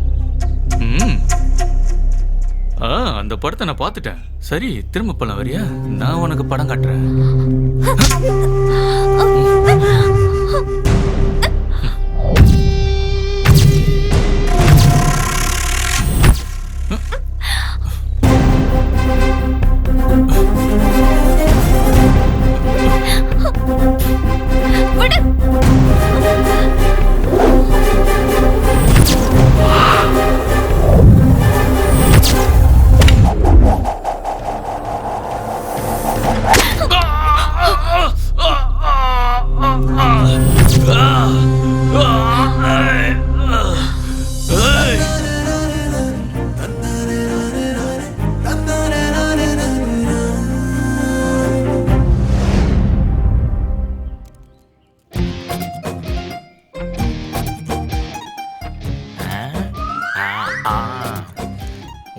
அந்த படத்தை நான் பார்த்துட்டேன். சரி, திரும்ப போலாம் வரியா? நான் உனக்கு படம் காட்டுறேன்.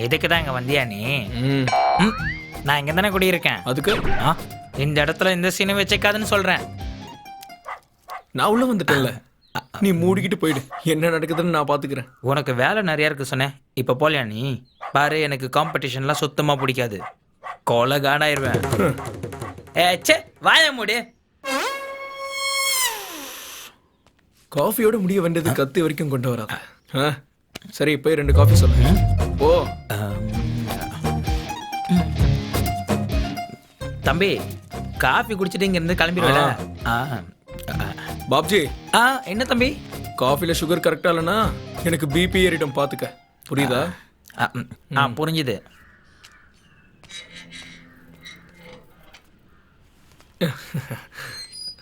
இதுக்கு தான் இங்க வந்தியா நீ? ம். ம், நான் இங்க தானே குடியிருக்கேன். அதுக்கு ஆ, இந்த இடத்துல இந்த சீனை வச்சுக்காதுன்னு சொல்றேன். நான் உள்ள வந்துட்டேன்ல, நீ மூடிக்கிட்டு போயிடு. என்ன நடக்குதுன்னு நான் பாத்துக்கிறேன். உனக்கு வேலை நிறைய இருக்கு சொன்னேன், இப்ப போலியா நீ? பாரு, எனக்கு காம்படிஷன்லாம் சுத்தமா பிடிக்காது. கொலை காடாயிருவேன். ஏச்சே, வாய மூடு. காஃபியோட முடிய வேண்டியது கத்தி வரைக்கும் கொண்டு வராத. ஆ, சரி போய் 2 காஃபி சொல்லு. ஓ தம்பி, காஃபி குடிச்சிட்டு இங்க இருந்து கிளம்பிடுவேல? பாப்ஜி, என்ன தம்பி? காஃபில சுகர் கரெக்டா இல்லைன்னா எனக்கு பிபி ஏறிடும், பாத்துக்க. புரியுதா? புரிஞ்சுது.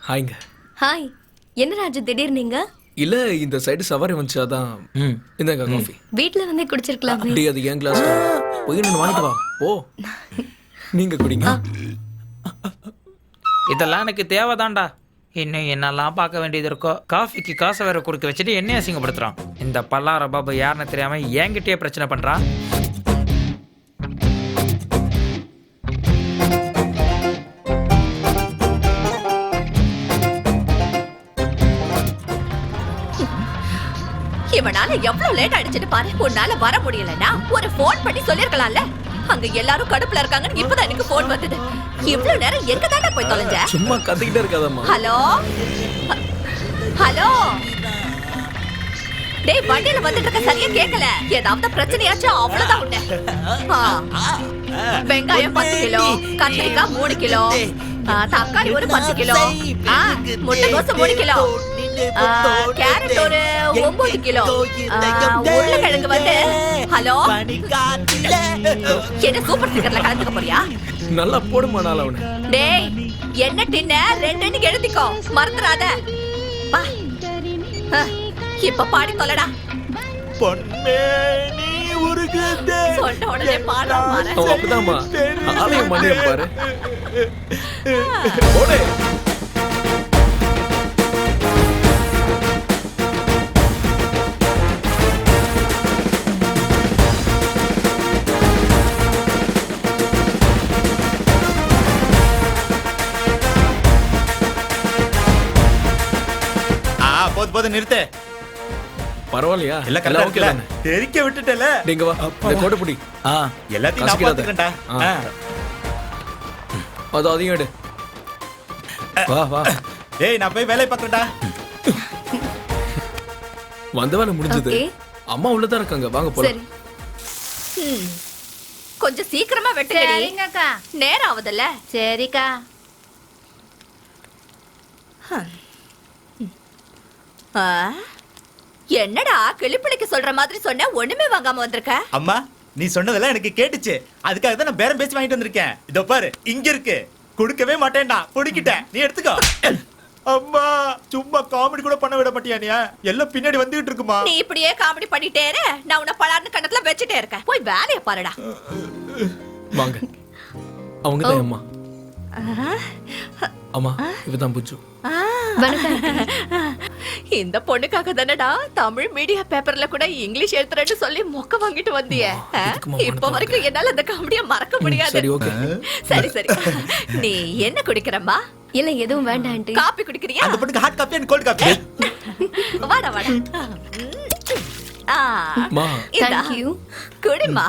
ஹாய்ங்க. ஹாய். என்ன ராஜு திடீர்னு நீங்க? இல்ல, இந்த சைடு சவாரி வந்துச்சு, அதான். இந்தாங்க காஃபி. வீட்ல வந்து குடிச்சிருக்கலாமே. அப்படி அது ஏன் கிளாஸ். போய் நான் வாங்கிட்டு வா. ஓ, நீங்க குடிங்க. இதெல்லாம் எனக்கு தேவைதான்டா. இன்னும் என்னெல்லாம் பார்க்க வேண்டியது இருக்கோ. காஃபிக்கு காசை வேற கொடுக்க வச்சுட்டு என்ன அசிங்கப்படுத்துறான். இந்த பல்லார பாபு யாருன்னு தெரியாம என்கிட்டயே பிரச்சனை பண்றான். இவனால எவ்வளவு லேட் ஆயிடுச்சுன்னு பாரு. உன்னால வர முடியலன்னா ஒரு போன் பண்ணி சொல்லிருக்கலாம்ல. அங்க எல்லாரும் கடுப்புல இருக்காங்கன்னு இப்பதான் எனக்கு போன் வந்தது. இவ்வளவு நேரம் எங்க தானே போய் தொலைஞ்ச? சும்மா கத்திக்கிட்டே இருக்காதம்மா. ஹலோ ஹலோ, டேய், வண்டியில வந்துட்டு இருக்க சரியா கேட்கல. ஏதாவது பிரச்சனையாச்சும் அவ்வளவுதான் உன்ன. வெங்காயம் 10 கிலோ, கத்திரிக்காய் 3 கிலோ, தக்காளி ஒரு 10 கிலோ, முட்டைகோசு 3 கிலோ, கேரட் ஒரு 9 கிலோ, உருளைக்கிழங்கு வந்து. ஹலோ, என்ன சூப்பர் சிங்கர்ல கலந்துக்க போறியா? நல்லா போடுமா நாள் அவனை. டேய், என்ன டின்ன 2 எழுதிக்கோ, மறந்துடாத. வா, இப்ப பாடி சொல்லடா. பொன்மேனி உருகுதே. சொன்ன உடனே பாடுறா பாரு. அவன் அப்படிதாம்மா, ஆலயம் மண்ணிய பாரு. ஓடு. போது நிறுத்து. பரவாயில்லையா? எல்லாம் கரெக்டா இருக்குல்ல? தெரிக்க விட்டுட்டல. நீங்க வா, இந்த கோட்டை புடி. எல்லாத்தையும் நான் பாத்துக்கிறேன்டா. அது அதையும் எடு. வா வா. ஏய், நான் போய் வேலைய பார்க்கறேன்டா. வந்த வேலை முடிஞ்சது. அம்மா உள்ளதான் இருக்காங்க, வாங்க போலாம். சரி, கொஞ்சம் சீக்கிரமா வெட்டுங்கடி. சரிங்கக்கா. நேரம் ஆகுதுல்ல. சரிக்கா. என்னடா கிளிப்பிளிக்கு சொல்ற மாதிரி சொன்ன, ஒண்ணுமே வாங்காம வந்திருக்க? அம்மா, நீ சொன்னதெல்லாம் எனக்கு கேட்டுச்சு. அதுக்காக தான் நான் பேரம் பேசி வாங்கிட்டு வந்திருக்கேன். இதோ பாரு, இங்க இருக்கு. கொடுக்கவே மாட்டேன்டா, குடிக்கிட்டேன். நீ எடுத்துக்கோ. அம்மா, சும்மா காமெடி கூட பண்ண விட மாட்டியா? நீ எல்லாம் பின்னாடி வந்துகிட்டு இருக்குமா? நீ இப்படியே காமெடி பண்ணிட்டே இரு, நான் உன்னை பலார்னு கண்ணத்துல வச்சுட்டே இருக்கேன். போய் வேலைய பாருடா. வாங்க, அவங்க தான் அம்மா. அம்மா, இவதான் புஜ்ஜு. இந்த பொண்ணுக்காக தானடா தமிழ் மீடியா பேப்பர்ல கூட இங்கிலீஷ் எழுத்துறேன்னு சொல்லி மொக்க வாங்கிட்டு வந்தியே. இப்ப வரைக்கும் என்னால அந்த காமெடியை மறக்க முடியாது. சரி, ஓகே. சரி சரி, நீ என்ன குடிக்கிறம்மா? இல்ல எதுவும் வேண்டாம் ஆண்டி. காபி குடிக்கிறியா? அந்த பொண்ணுக்கு hot coffee and cold coffee. வாடா வாடா. Thank you. குடிமா.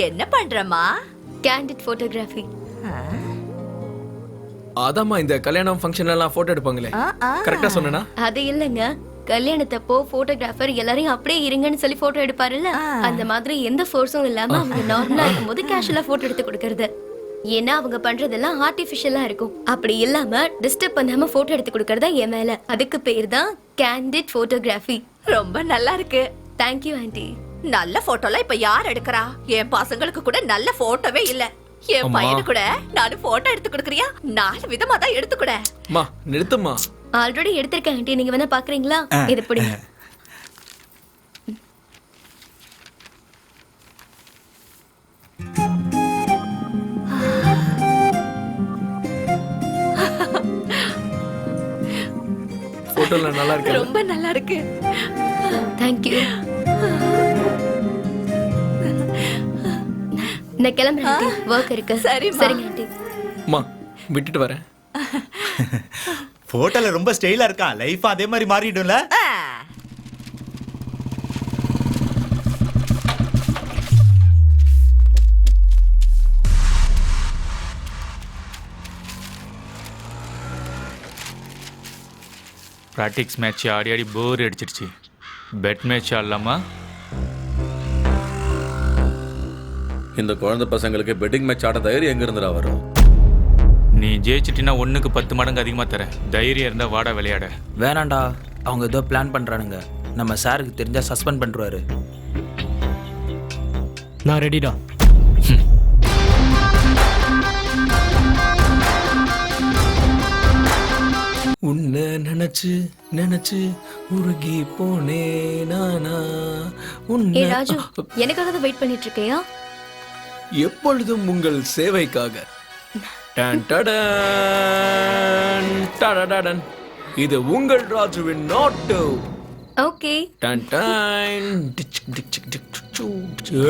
என்ன பண்றமா? Candid photography. அதாம்மா, இந்த கல்யாணம் ஃபங்க்ஷன் எல்லாம் போட்டோ எடுப்பாங்களே, கரெக்டா சொன்னேனா? அது இல்லங்க, கல்யாணத்தப்போ போட்டோகிராஃபர் எல்லாரையும் அப்படியே இருங்கன்னு சொல்லி போட்டோ எடுப்பாருல்ல, அந்த மாதிரி எந்த ஃபோர்ஸும் இல்லாம அவங்க நார்மலா இருக்கும்போது கேஷுவலா போட்டோ எடுத்து கொடுக்கறது. ஏன்னா அவங்க பண்றதெல்லாம் ஆர்டிபிஷியலா இருக்கும். அப்படி இல்லாம டிஸ்டர்ப் பண்ணாம போட்டோ எடுத்து கொடுக்கறதா என் மேல. அதுக்கு பேர் தான் கேண்டிட் போட்டோகிராஃபி. ரொம்ப நல்லா இருக்கு. Thank you aunty. நல்ல போட்டோலாம் இப்ப யார் எடுக்கறா? என் பசங்களுக்கு கூட நல்ல போட்டோவே இல்ல. என் பையனு கூட நானும் போட்டோ எடுத்து கொடுக்கறியா? 4 விதமா தான் எடுத்து கூட. அம்மா, நிறுத்துமா. ஆல்ரெடி எடுத்திருக்கேன் ஆண்டி, நீங்க வேணா பாக்குறீங்களா? இது பிடிங்க. போட்டோல நல்லா இருக்கு. ரொம்ப நல்லா இருக்கு. தேங்க்யூ. நான் கிளம்புறேன் ஆண்டி. ஒர்க் இருக்கு. சரிம்மா. சரிங்க ஆண்டி. அம்மா விட்டுட்டு வரேன். போட்டோல ரொம்ப ஸ்டைலா இருக்கான். லைஃப் அதே மாதிரி மாறிடும்ல. ப்ராக்டிக்ஸ் மேட்ச் ஆடி ஆடி போர் அடிச்சிடுச்சு. Bet match ஆடலாமா? இந்த குழந்தை பசங்களுக்கு பெட்டிங் மேட்ச் ஆட தைரியம் எங்க இருந்துடா வரும்? நீ ஜெயிச்சிட்டினா 1க்கு 10 மடங்கு அதிகமாக தரேன். தைரியம் இருந்தால் வாடா விளையாட. வேணாண்டா, அவங்க ஏதோ பிளான் பண்ணுறானுங்க. நம்ம சாருக்கு தெரிஞ்சால் சஸ்பெண்ட் பண்ணுறாரு. நான் ரெடிடா. உன்னை நினைச்சு நினைச்சு உருகி போனே நானா ஏ உன்னை ராஜு, எனக்காக தான் வெயிட் பண்ணிட்டு இருக்கியா? எப்பொழுதும் உங்கள் சேவைக்காக. டன் டடன், டடடடன். இது உங்கள் ராஜுவின் நாட்டு. Okay. Done done, ditch ditch ditch ditch சு,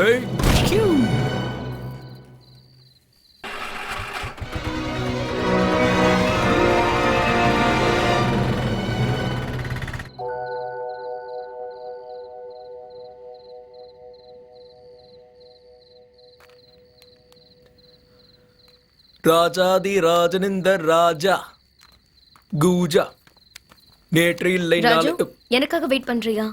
ஏய், கியூ. ராஜாதி ராஜனிந்த ராஜா கூஜா நேற்று இல்லை ராஜு, நாளை. எனக்காக வெயிட் பண்றியா?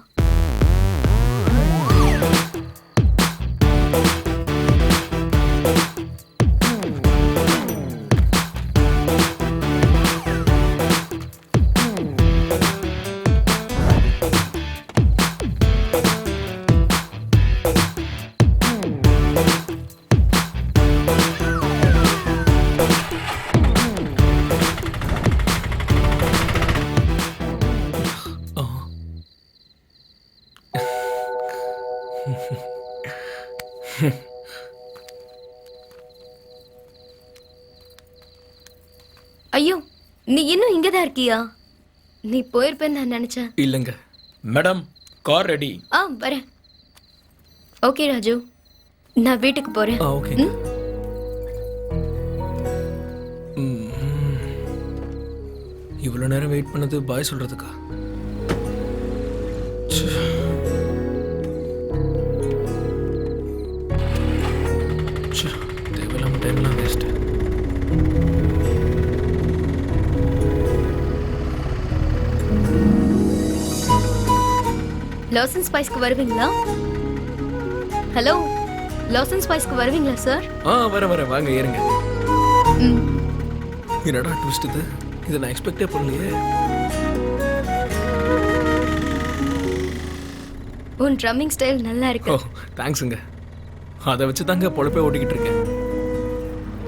ஐயோ, நீ இன்னும் இங்கதான் இருக்கியா? நீ போயிருப்பேன்னு நான் நினைச்சேன். இல்லைங்க மேடம், கார் ரெடி. வரேன். ஓகே ராஜு, நான் வீட்டுக்கு போறேன். ஓகே. இவ்வளோ நேரம் வெயிட் பண்ணது பாய் சொல்றதுக்கா? தேவையில்லாம டைம்லாம் வேஸ்ட். லாசன் ஸ்பைஸ்க்கு வருவீங்களா? ஹலோ, லாசன் ஸ்பைஸ்க்கு வருவீங்களா சார்? வரேன் வாங்க ஏறுங்க. என்னடா ட்விஸ்ட் இது? இதை நான் எக்ஸ்பெக்டே பண்ணலையே. உன் ட்ரம்மிங் ஸ்டைல் நல்லா இருக்கு. தேங்க்ஸுங்க. அதை வச்சு தாங்க பொழப்பே ஓட்டிக்கிட்டு இருக்கேன்.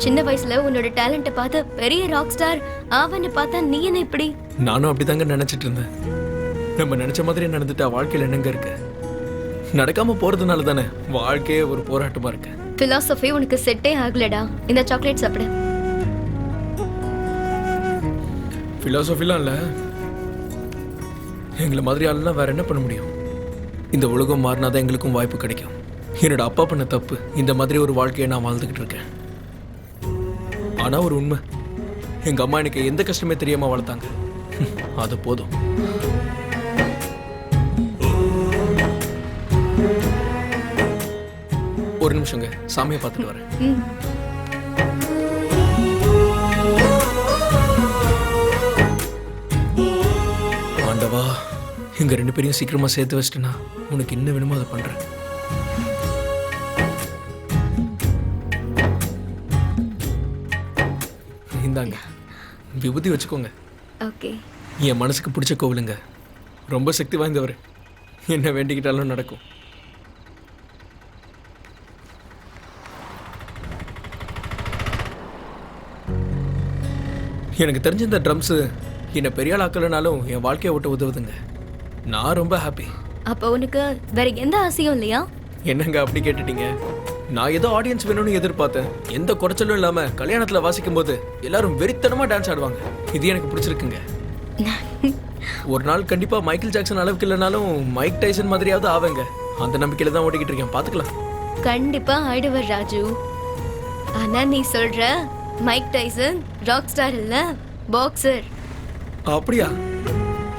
சின்ன வயசுல உன்னோட டேலண்ட்டை பார்த்து பெரிய ராக் ஸ்டார் ஆவன்னு பார்த்தா நீ என்ன இப்படி? நானும் அப்படிதாங்க நினைச்சிட்டு இருந்தேன். நம்ம நினைச்ச மாதிரி நடந்துட்டா வாழ்க்கையில் என்னங்க இருக்கு? நடக்காம போறதுனால தானே வாழ்க்கையே ஒரு போராட்டமா இருக்கு. பிலாசபி உனக்கு செட்டே ஆகலடா. இந்த சாக்லேட் சாப்பிடு. பிலாசபிலாம் இல்ல, எங்களை மாதிரி ஆளுலாம் வேற என்ன பண்ண முடியும்? இந்த உலகம் மாறினாதான் எங்களுக்கும் வாய்ப்பு கிடைக்கும். என்னோட அப்பா பண்ண தப்பு, இந்த மாதிரி ஒரு வாழ்க்கையை நான் வாழ்ந்துகிட்டு இருக்கேன். ஆனா ஒரு உண்மை, எங்க அம்மா எனக்கு எந்த கஷ்டமே தெரியாம வளர்த்தாங்க. அது போதும். ஒரு நிமிஷங்க, சாமியை பார்த்துட்டு வரேன். ஆண்டவா, எங்க 2 பேரையும் சீக்கிரமா சேர்த்து வச்சிட்டேன்னா உனக்கு என்ன வேணுமோ அதை பண்றேன். இந்தாங்க, விபூதி வச்சுக்கோங்க. ஓகே. என் மனசுக்கு பிடிச்ச கோவிலுங்க. ரொம்ப சக்தி வாய்ந்தவர். என்ன வேண்டிக்கிட்டாலும் நடக்கும். எனக்கு தெரிஞ்ச இந்த ட்ரம்ஸு என்னை பெரிய ஆள் ஆக்கலனாலும் என் வாழ்க்கையை விட்டு உதவுதுங்க. நான் ரொம்ப ஹாப்பி. அப்போ உனக்கு வேற எந்த ஆசையும் இல்லையா? என்னங்க அப்படி கேட்டுட்டீங்க? நான் ஏதோ ஆடியன்ஸ் வேணும்னு எதிர்பார்த்தேன். எந்த குறைச்சலும் இல்லாம கல்யாணத்துல வாசிக்கும் போது எல்லாரும் வெறித்தனமா டான்ஸ் ஆடுவாங்க. இது எனக்கு பிடிச்சிருக்குங்க. ஒரு நாள் கண்டிப்பா மைக்கேல் ஜாக்சன் அளவுக்கு இல்லைனாலும் மைக் டைசன் மாதிரியாவது ஆவேங்க. அந்த நம்பிக்கையில தான் ஓடிக்கிட்டு இருக்கேன். பாத்துக்கலாம். கண்டிப்பா ஆயிடுவர் ராஜு. ஆனா நீ சொல்ற மைக் டைசன் ராக் ஸ்டார் இல்ல, பாக்ஸர். அப்படியா?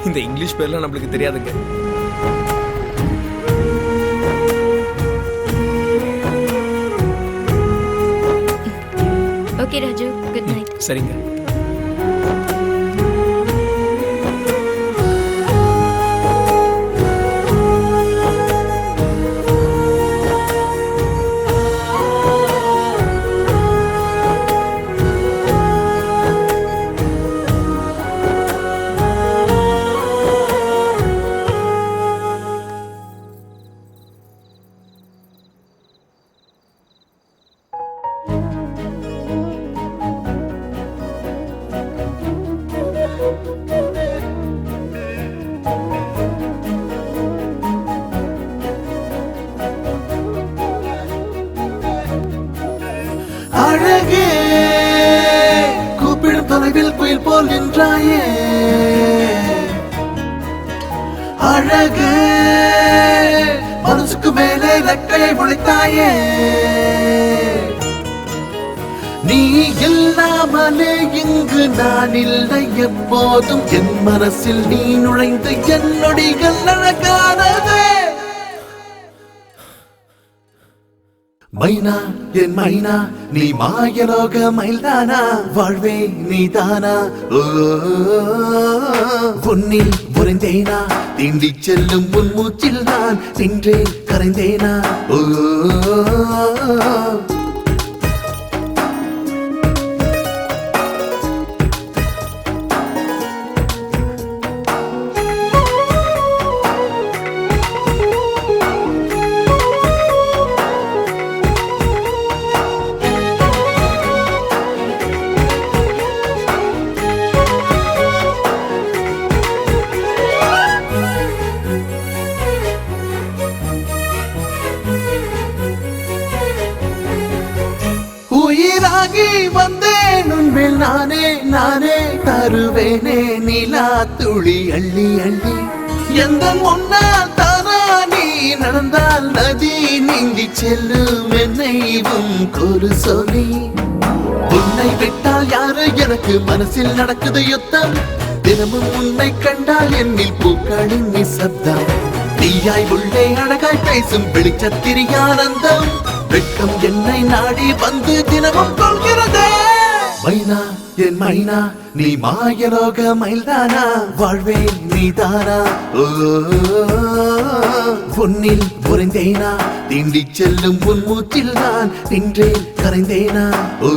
இந்த இங்கிலீஷ் பேர்லாம் நம்மளுக்கு தெரியாதுங்க. Okay Raju, good night. சரிங்க. அழகே கூப்பிடும் தொலைவில் குயில் போல் நின்றாயே, அழகே மனசுக்கு மேலே ரெக்கையை முளைத்தாயே, நீ இல்லாமலே இங்கு நான் இல்லை எப்போதும், என் மனசில் நீ நுழைந்து என் நொடிகள் அழகானதே. மைனா என் மைனா நீ மாயலோக மயில்தானா, வாழ்வே நீதானா, ஓ உன்னில் உறைந்தேனா, தீண்டி செல்லும் உன் மூச்சில் நான் நின்றேன் கரைந்தேனா, ஓ உயிராகி வந்தேன் உன்மேல் நானே நானே தருவேனே நிலா துளி அள்ளி அள்ளி, எந்த முன்னால் தானா நீ நடந்தால் நதி நீந்தி செல்லும் என்னைவும் ஒரு சொல்லி, உன்னை விட்டால் யாரு எனக்கு மனசில் நடக்குது யுத்தம், தினமும் உன்னை கண்டால் என்னில் பூக்களின் நிசப்தம், நீயாய் உள்ளே அழகாய் பேசும் வெளிச்சத்திரி ஆனந்தம், வெட்கம் என்னை நாடி வந்து தினமும் கொள்கிறதே. மைனா என் மைனா நீ மாயலோக மயில்தானா, வாழ்வே நீதானா, ஓ உன்னில் உறைந்தேனா, தீண்டி செல்லும் உன் மூச்சில் நான் நின்றேன் கரைந்தேனா, ஓ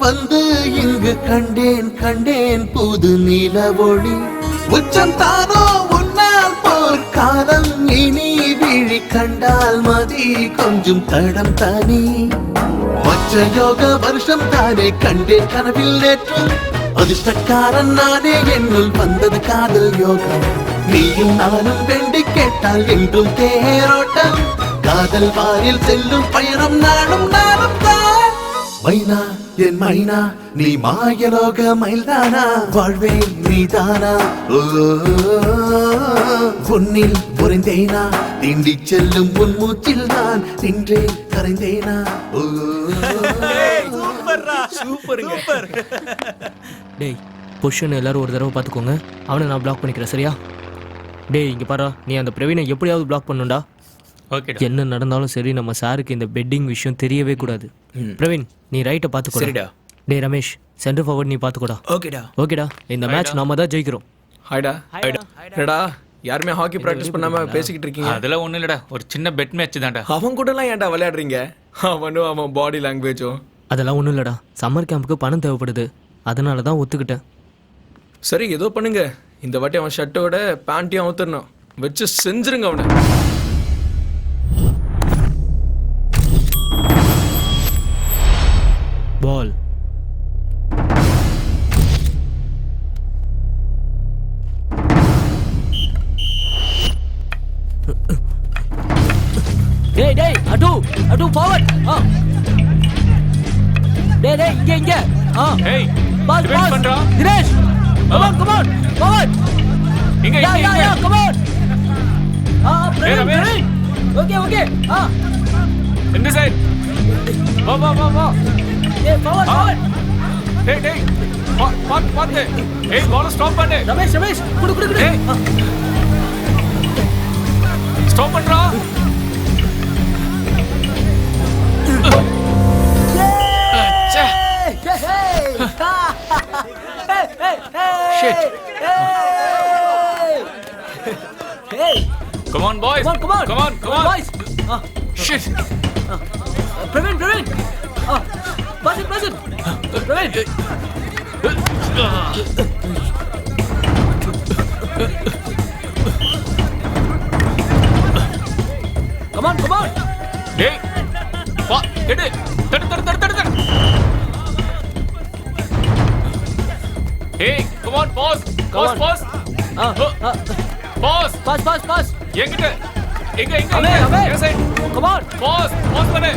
வந்து இங்கு கண்டேன் கண்டேன் புது நில ஒளி, உச்சம் தானோ உன்னால் போர்க்காலம், இனி விழி கண்டால் மதி கொஞ்சம் தடம் தனி, மற்ற யோக வருஷம் தானே கண்டேன் கனவில் நேற்றும், அதிர்ஷ்டக்காரன் நானே என்னுள் வந்தது காதல் யோகம், நீயும் நானும் வேண்டி கேட்டால் என்றும் தேரோட்டம், காதல் வாரில் செல்லும் பயணம் நானும் நானும் தான். மைனா என் மைனா நீ மாயலோக மயில்தானா, வாழ்வே நீதானா, ஓ உன்னில் உறைந்தேனா, தீண்டி செல்லும் உன் மூச்சில் நான் நின்றேன் கரைந்தேனா, ஓ சூப்பர். டேய் பொஷன் எல்லாரும் ஒரு தடவை பார்த்துக்கோங்க, அவனை நான் பிளாக் பண்ணிக்கிறேன் சரியா? டேய் இங்க பாரா, நீ அந்த பிரவீனை எப்படியாவது பிளாக் பண்ணுண்டா. ஓகே. என்ன நடந்தாலும் சரி நம்ம சாருக்கு இந்த பெட்டிங் விஷயம் தெரியவே கூடாது. பிரவீன் நீ ரைட்டை பார்த்துக்கோ. சரிடா. டேய் ரமேஷ் சென்டர் ஃபார்வர்ட் நீ பார்த்துக்கோடா. ஓகேடா. ஓகேடா, இந்த மேட்ச் நாம தான் ஜெயிக்கிறோம். ஹாய்டா. என்னடா யாருமே ஹாக்கி பிராக்டிஸ் பண்ணாம பேசிக்கிட்டு இருக்கீங்க? அதெல்லாம் ஒண்ணும் இல்லடா, ஒரு சின்ன பெட் மேட்ச் தான்டா. அவன் கூடலாம் ஏன்டா விளையாடுறீங்க? அவனும் அவன் பாடி லாங்குவேஜும் அதெல்லாம் ஒன்றும் இல்லடா, சம்மர் கேம்புக்கு பணம் தேவைப்படுது, அதனால தான் ஒத்துக்கிட்டேன். சரி ஏதோ பண்ணுங்க, இந்த வாட்டி அவன் ஷர்ட்டோட பேண்ட்டையும் அவுத்துடணும், வச்சு செஞ்சிருங்க அவனை. பால். டேய் டேய் அடு அடு ஃபார்வர்ட். டேய் டேய் இங்க ஏய் பாஸ் டிஃபென்ஸ் பாஸ் பண்றா. Dinesh come on forward. இங்க யா கம் ஆன். ரமேஷ். ஓகே இந்த சைடு வா. டேய் ஃபார்வர்ட். டேய் பாத்து. ஏய் பால் ஸ்டாப் பண்ணு. ரமேஷ் குடு. ஏய் ஸ்டாப் பண்றா. Shit. Hey. Come on, boys. Come on. Boys. Shit. Praveen. Pass it. Praveen. Come on. Hey. வா, எடு. தடு. Hey, come on, pause. Pause. Pass. எங்கிட்ட எங்க அவே. என் சைடு. Come on. Pause பண்ணு.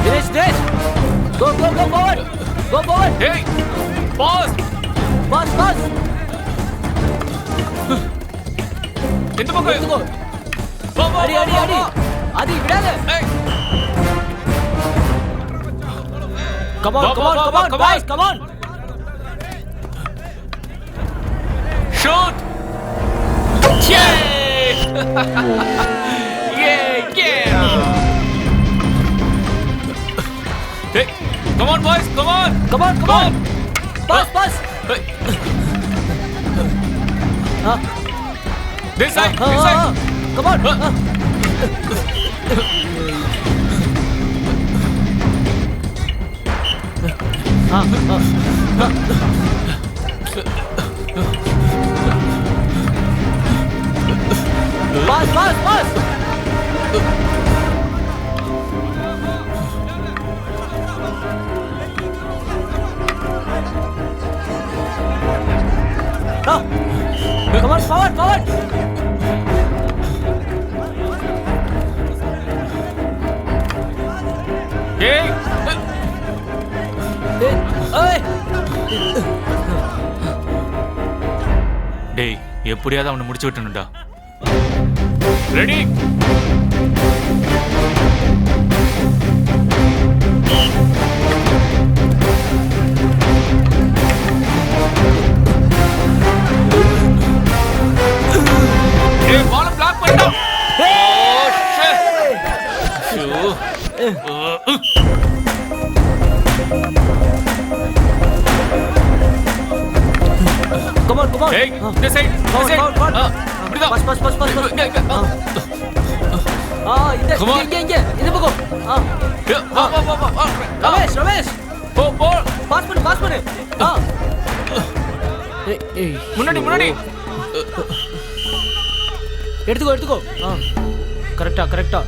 Dinesh. Go forward. Hey, pause. Pass. இந்த பக்கம் எடுத்துக்கோ. வா. அடி. அடி விடாத. Hey. Come on, guys, come on. Shoot. Yay! Yeah. Hey, come on, boys, come on. Pass. Hey. This side. Come on. Pass. Come on, forward. Hey. Hey. டேய், எப்படியாவது அவனை முடிச்சு விட்டணும்டா. ரெடி. ஏய், பால் பிளாக் பண்ணிட்டா. Oh shit. Come on. Hey, this side. இப்படிதான். Pass. இங்க. Come on. இங்க இந்த பக்கம். வா. ரமேஷ். போ. பாஸ் பண்ணு. ஏய். முன்னாடி. எடுத்துக்கோ. கரெக்டா.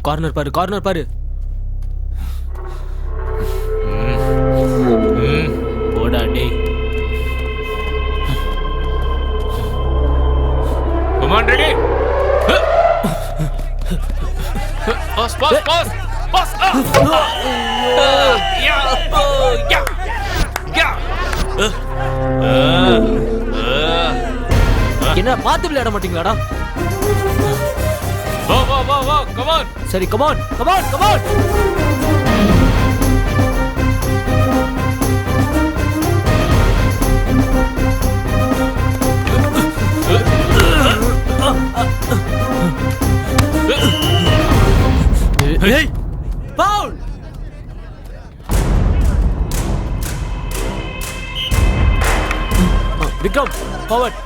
கார்னர் பாரு. போடா டேய். Come on, ready. Pass. என்ன பாத்து விளையாட மாட்டீங்களாடா? வா. Come on. சரி, come on. Hey! Foul! Vikram forward.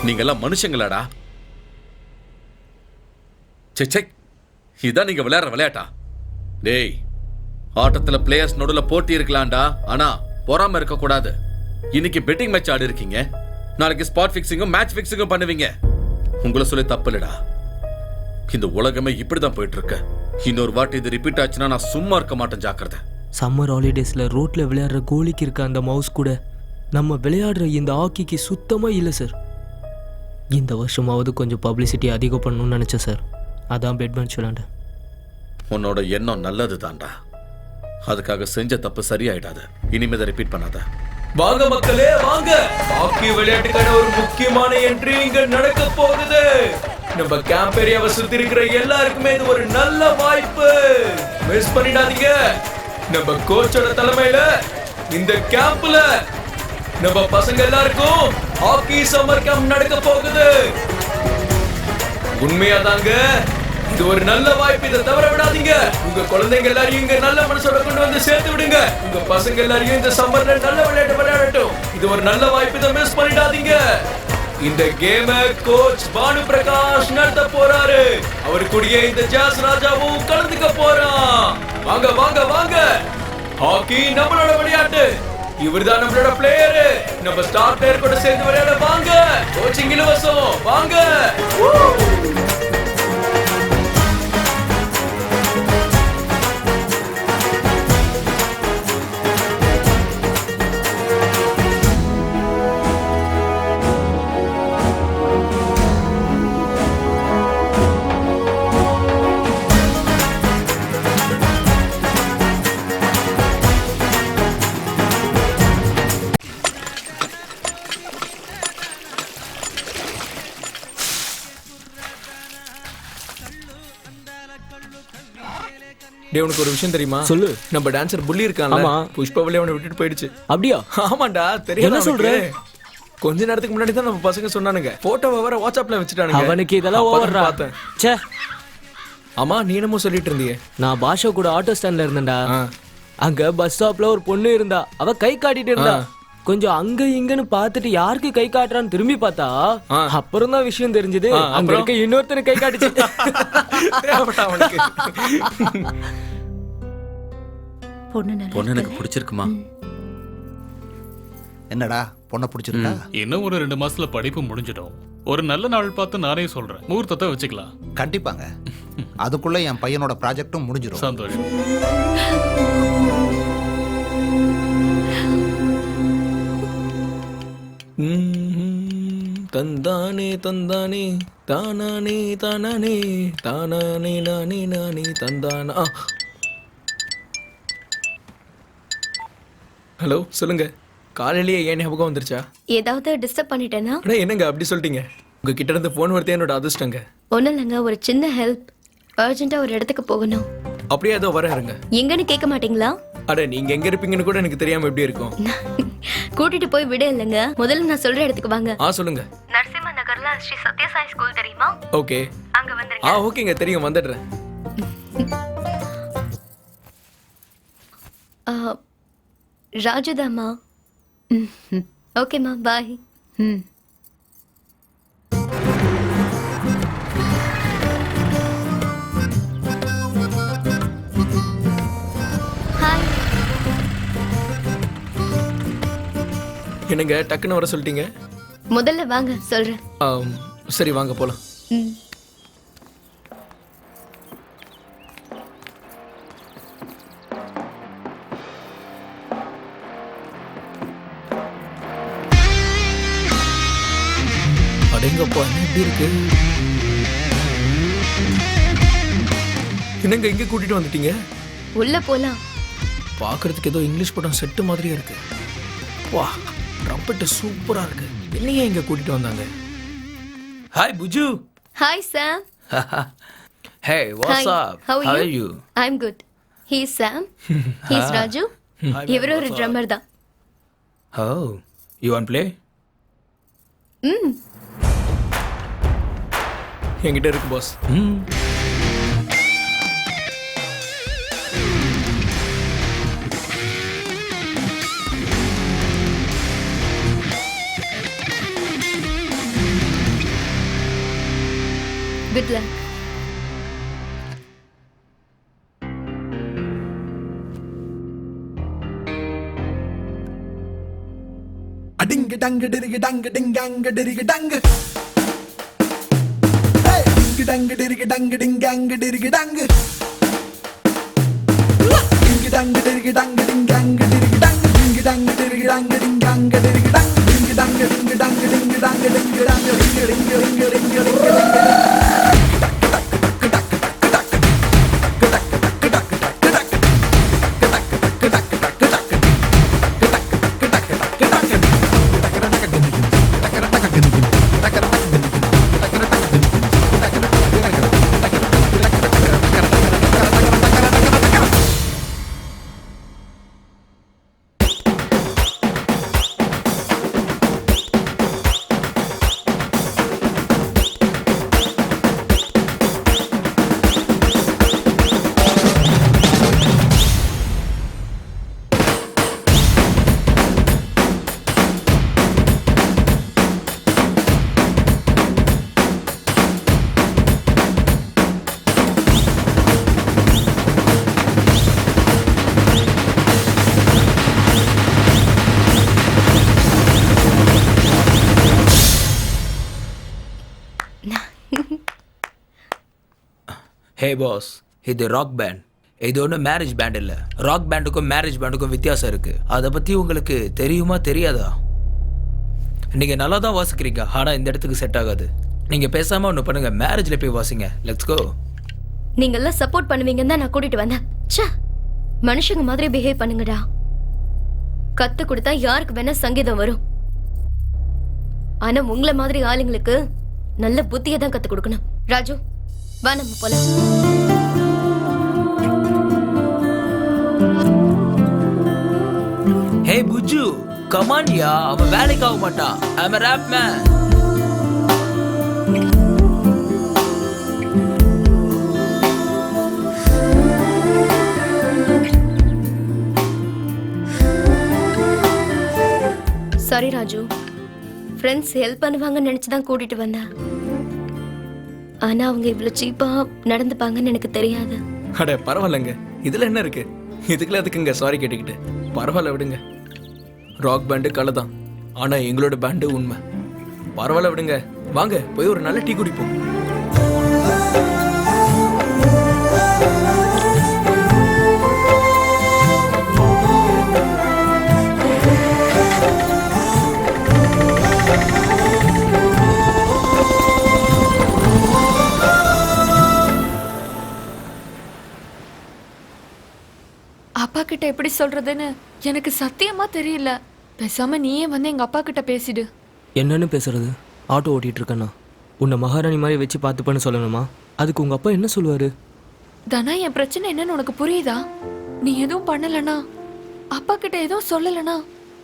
நீங்கெல்லாம் மனுஷங்களாடா? சே, இதான் நீங்க விளையாடுற விளையாட்டா? டேய், ஆட்டத்துல பிளேயர்ஸ் நடுவுல போட்டி இருக்கலாம்டா, ஆனா பொறாம இருக்க கூடாது. இன்னைக்கு பெட்டிங் மேட்ச் ஆடி இருக்கீங்க, நாளைக்கு ஸ்பாட் ஃபிக்ஸிங்கும் மேட்ச் ஃபிக்ஸிங்கும் பண்ணுவீங்க. உங்களை சொல்லி தப்பு இல்லடா. இந்த உலகமே இப்படிதான் போயிட்டு இருக்கு. இன்னொரு வாட்டி இது ரிப்பீட் ஆச்சுன்னா நான் சும்மா இருக்க மாட்டேன், ஜாக்கிரதை. சம்மர் ஹாலிடேஸ்ல ரோட்ல விளையாடுற கோலிக்கு இருக்க அந்த மவுஸ் கூட நம்ம விளையாடுற இந்த ஹாக்கிக்கு சுத்தமா இல்லை சார். இந்த வருஷமாவது கொஞ்சம் பப்ளிசிட்டி அதிகம் பண்ணணும்னு நினைச்சேன் சார். அதான் பெட் மேட்ச் விளையாண்டேன். உன்னோட எண்ணம் நல்லது தான்டா, அதுக்காக செஞ்ச தப்பு சரியாயிடாது. இனிமே இதை ரிப்பீட் பண்ணாத. வாங்க மக்களே வாங்க, ஹாக்கி விளையாட்டுக்கான ஒரு முக்கியமான என்ட்ரி இங்க நடக்க போகுது. நம்ம கேம்ப் ஏரியாவை சுத்தி இருக்கிற எல்லாருக்குமே இது ஒரு நல்ல வாய்ப்பு, மிஸ் பண்ணிடாதீங்க. நம்ம கோச்சோட தலைமையில இந்த கேம்ப்ல நம்ம பசங்க எல்லாருக்கும் ஹாக்கி சம்மர் கேம்ப் நடக்க போகுது. உண்மையா தாங்க, இது ஒரு நல்ல வாய்ப்பு, இதை தவற விடாதீங்க. உங்க குழந்தைங்க எல்லாரையும் இங்க நல்ல மனசோட கொண்டு வந்து சேர்த்து விடுங்க. உங்க பசங்க எல்லாரையும் இந்த சம்மர்ல நல்ல விளையாட்டு விளையாடட்டும். இது ஒரு நல்ல வாய்ப்பு, இதை மிஸ் பண்ணிடாதீங்க. இந்த கேம கோச் பானு பிரகாஷ் நடத்த போறாரு. அவரு கூடயே இந்த ஜாஸ் ராஜாவும் கலந்துக்க போறான். வாங்க வாங்க வாங்க, ஹாக்கி நம்மளோட விளையாட்டு. இவர்தான் நம்மளோட பிளேயரு. நம்ம ஸ்டார் பிளேயர் கூட சேர்ந்து விளையாட வாங்க. கோச்சிங் இலவசம், வாங்க. உனக்கு ஒரு விஷயம் தெரியுமா? சொல்லு. நம்ம டான்சர் புள்ளி இருக்கான்ல, புஷ்பாவிலே அவனை விட்டுட்டு போயிடுச்சு. அப்படியா? ஆமாண்டா, தெரியும். என்ன சொல்ற? கொஞ்ச நேரத்துக்கு முன்னாடி தான் நம்ம பசங்க சொன்னானுங்க. போட்டோவை வர வாட்ஸ்அப்ல வச்சுட்டானுங்க. அவனுக்கு இதெல்லாம் ஓவரா பார்த்தேன். ச்சே. ஆமா, நீ என்னமோ சொல்லிட்டு இருந்தியே. நான் பாஷா கூட ஆட்டோ ஸ்டாண்ட்ல இருந்தேன்டா. அங்க பஸ் ஸ்டாப்ல ஒரு பொண்ணு இருந்தா, அவ கை காட்டிட்டு இருந்தா. கொஞ்சம் அங்க இங்கன்னு பாத்துட்டு யாருக்கு கை காட்டுறான்னு திரும்பி பார்த்தா, அப்புறம் தான் விஷயம் தெரிஞ்சது. அங்க இருக்க இன்னொருத்தனை கை காட்டுச்சு. பொண்ணு எனக்கு பிடிச்சிருக்குமா? என்னடா பொண்ணை பிடிச்சிருக்கா? இன்னும் ஒரு 2 மாசத்துல படிப்பு முடிஞ்சிடும். ஒரு நல்ல நாள் பார்த்து நானே சொல்றேன், முகூர்த்தத்தை வச்சுக்கலாம். கண்டிப்பாங்க. அதுக்குள்ள என் பையனோட ப்ராஜெக்டும் முடிஞ்சிடும். சந்தோஷம். தந்தானே தந்தானே தானானே தானானே தானானே நானே நானே தந்தானா. ஹலோ, சொல்லுங்க. காலையிலேயே ஏன் ஞாபகம் வந்துருச்சா? ஏதாவது டிஸ்டர்ப் பண்ணிட்டேனா? என்னங்க அப்படி சொல்லிட்டீங்க? உங்க கிட்ட இருந்து போன் வரதே என்னோட அதிர்ஷ்டங்க. ஒண்ணும் இல்லைங்க, ஒரு சின்ன ஹெல்ப். அர்ஜென்ட்டா ஒரு இடத்துக்கு போகணும். அப்படியே ஏதோ வரேங்க. எங்கன்னு கேட்க மாட்டீங்களா? அட, நீங்க எங்க இருப்பீங்கன்னு கூட எனக்கு தெரியாம எப்படி இருக்கும்? கூட்டிட்டு போய் விட இல்லைங்க, முதல்ல நான் சொல்ற இடத்துக்கு வாங்க. சொல்லுங்க. நரசிம்ம நகர்ல ஸ்ரீ சத்யசாய் ஸ்கூல் தெரியுமா? ஓகே. அங்க வந்துருங்க. ஓகேங்க, தெரியும், வந்துடுறேன். ராஜுதாம்மா. ஓகேம்மா, பாய். ம். ஹாய். என்னங்க டக்குன்னு வர சொல்லிட்டீங்க? முதல்ல வாங்க சொல்றேன். சரி வாங்க போலாம். ம். அடேங்கப்பா, எப்படி இருக்கு? என்னங்க இங்க கூட்டிட்டு வந்துட்டீங்க? உள்ள போலாம். பாக்குறதுக்கு ஏதோ இங்கிலீஷ் படம் செட்டு மாதிரியே இருக்கு. வா, ட்ரம்பெட் சூப்பரா இருக்கு. என்னையே இங்க கூட்டிட்டு வந்தாங்க? Hi Buju. Hi Sam. Hey, what's Hi, up? how are you? you? I'm good. He's Sam. He's Raju. இவர் ஒரு ட்ரம்மர் தான். Oh, you want play? ம். என்கிட்ட இருக்கு பாஸ். Good luck. அடிங்க டங்க டிரிக டங்க டிங்காங்க டிரிக டங்க டிங்க டங்க டிரிக டங்க டிங்காங்க டிரிக டங்க டிங்க டங்க டிரிக டங்க டிங்காங்க டிரிக டங்க டிங்க டங்க டிரிக டங்க டிங்காங்க டிரிக டங்க டிங்க டங்க டிங்க டங்க டிங்க டங்க டிங்க டங்க டிங்க டிங்க டிங்க டிங்க ஹே பாஸ், இது ராக் பேண்ட். இது ஒன்றும் மேரேஜ் பேண்ட் இல்லை. ராக் பேண்டுக்கும் மேரேஜ் பேண்டுக்கும் வித்தியாசம் இருக்கு. அதை பற்றி உங்களுக்கு தெரியுமா தெரியாதா? நீங்கள் நல்லா தான் வாசிக்கிறீங்க, ஆனால் இந்த இடத்துக்கு செட் ஆகாது. நீங்கள் பேசாமல் ஒன்று பண்ணுங்க, மேரேஜில் போய் வாசிங்க. Let's go. நீங்கெல்லாம் சப்போர்ட் பண்ணுவீங்கன்னு தான் நான் கூட்டிட்டு வந்தேன். ச்சே, மனுஷங்க மாதிரி பிஹேவ் பண்ணுங்கடா. கத்து கொடுத்தா யாருக்கு வேணா சங்கீதம் வரும். ஆனா உங்களை மாதிரி ஆளுங்களுக்கு நல்ல புத்தியை தான் கத்து கொடுக்கணும். ராஜு, வா நம்ம போலாம். ஹே புஜு, கமான் யா, அவன் வேலைக்கு ஆக மாட்டான். I'm a rap man. Sorry Raju, friends help பண்ணுவாங்கன்னு நினைச்சு தான் கூட்டிட்டு வந்தேன். ஆனா அவங்க இவ்வளவு சீப்பா நடந்துப்பாங்கன்னு எனக்கு தெரியாது. அட பரவாயில்லைங்க, இதுல என்ன இருக்கு? இதுக்குள்ள எதுக்குங்க சாரி கேட்டுக்கிட்டு? பரவாயில்ல விடுங்க. ராக் பேண்டு கலை தான், ஆனா எங்களோட பேண்டு உண்மை. பரவாயில்ல விடுங்க, வாங்க போய் ஒரு நல்ல டீ குடிப்போம். அப்பா கிட்ட எப்படி சொல்றதுன்னு எனக்கு சத்தியமா தெரியல. பேசாம நீயே வந்து எங்க அப்பா கிட்ட பேசிடு. என்னன்னு பேசுறது? ஆட்டோ ஓட்டிட்டு இருக்கேன்னா உன்னை மகாராணி மாதிரி வச்சு பார்த்துப்பேன்னு சொல்லணுமா? அதுக்கு உங்க அப்பா என்ன சொல்லுவாரு? தானா, என் பிரச்சனை என்னன்னு உனக்கு புரியுதா? நீ எதுவும் பண்ணலனா, அப்பா கிட்ட எதுவும் சொல்லலனா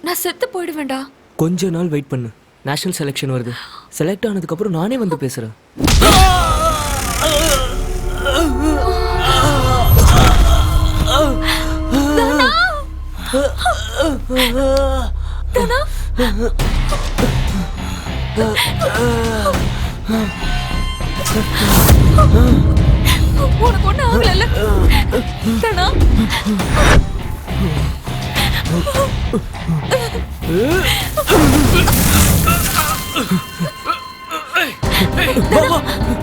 நான் செத்து போயிடுவேன்டா. கொஞ்ச நாள் வெயிட் பண்ணு, நேஷனல் செலெக்ஷன் வருது. செலக்ட் ஆனதுக்கு அப்புறம் நானே வந்து பேசுறேன். தனா உனக்கு ஒண்ணு ஆகல தனா?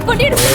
வண்டி எடுத்து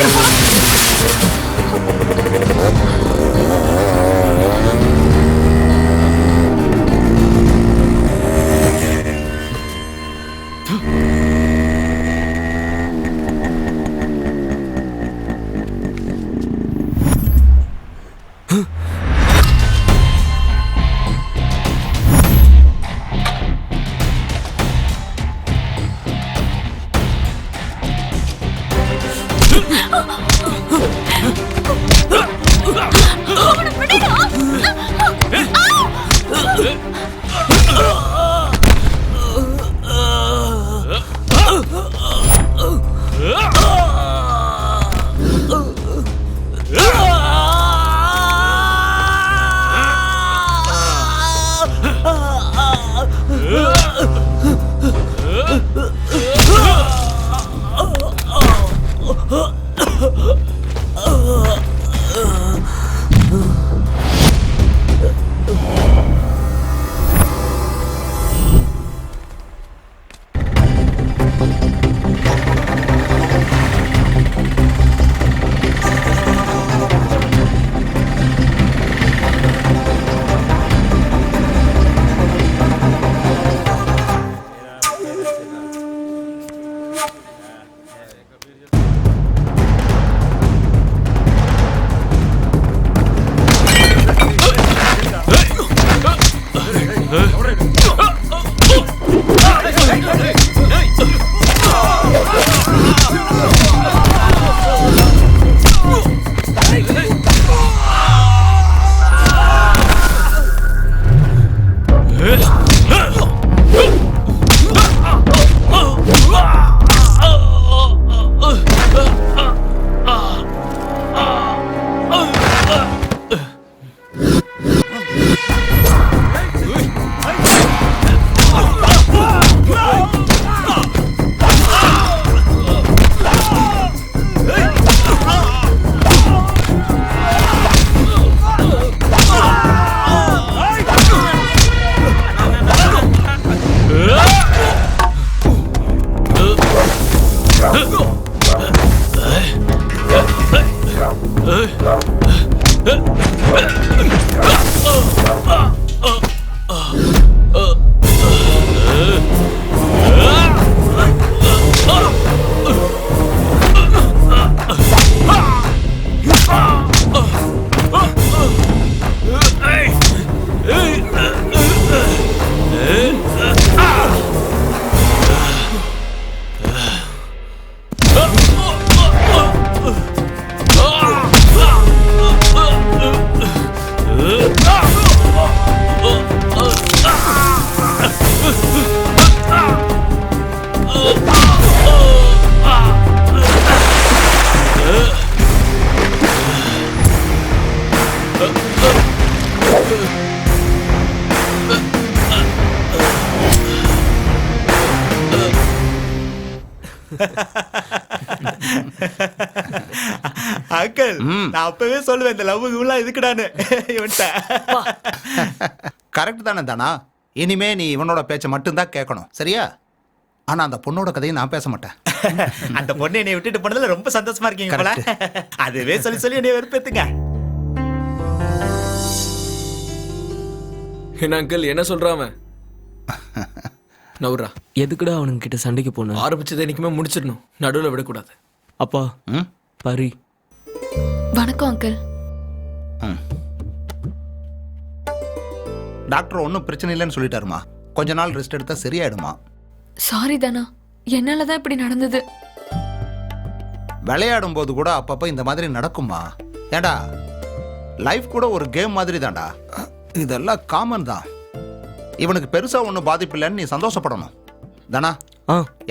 அங்கிள் நான் அப்பவே சொல்லுவேன் இந்த லவ் இவ்வளவு இதுக்குடான்னு இவன்ட்ட. கரெக்ட் தானே தானா? இனிமே நீ இவனோட பேச்சை மட்டும்தான் கேட்கணும், சரியா? ஆனா அந்த பொண்ணோட கதையை நான் பேச மாட்டேன். அந்த பொண்ணு என்னை விட்டுட்டு போனதுல ரொம்ப சந்தோஷமா இருக்கீங்க போல. அதுவே சொல்லி சொல்லி என்னை வெறுப்பேத்துங்க. என்ன அங்கிள் என்ன சொல்றான்? நவுரா, எதுக்குடா அவனுங்க கிட்ட சண்டைக்கு போன? ஆரம்பிச்சதை என்னைக்குமே முடிச்சிடணும், நடுவில் விடக்கூடாது. அப்பா பரி. வணக்கம் அங்கிள். டாக்டர் ஒன்றும் பிரச்சனை இல்லைன்னு சொல்லிட்டாருமா. கொஞ்ச நாள் ரெஸ்ட் எடுத்தா சரியாயிடுமா. சாரி தானா, என்னாலதான் இப்படி நடந்தது. விளையாடும் போது கூட அப்பப்ப இந்த மாதிரி நடக்குமா? ஏண்டா லைஃப் கூட ஒரு கேம் மாதிரி தான்டா. இதெல்லாம் காமன் தான். இவனுக்கு பெருசா ஒன்றும் பாதிப்பு இல்லைன்னு நீ சந்தோஷப்படணும் தானா.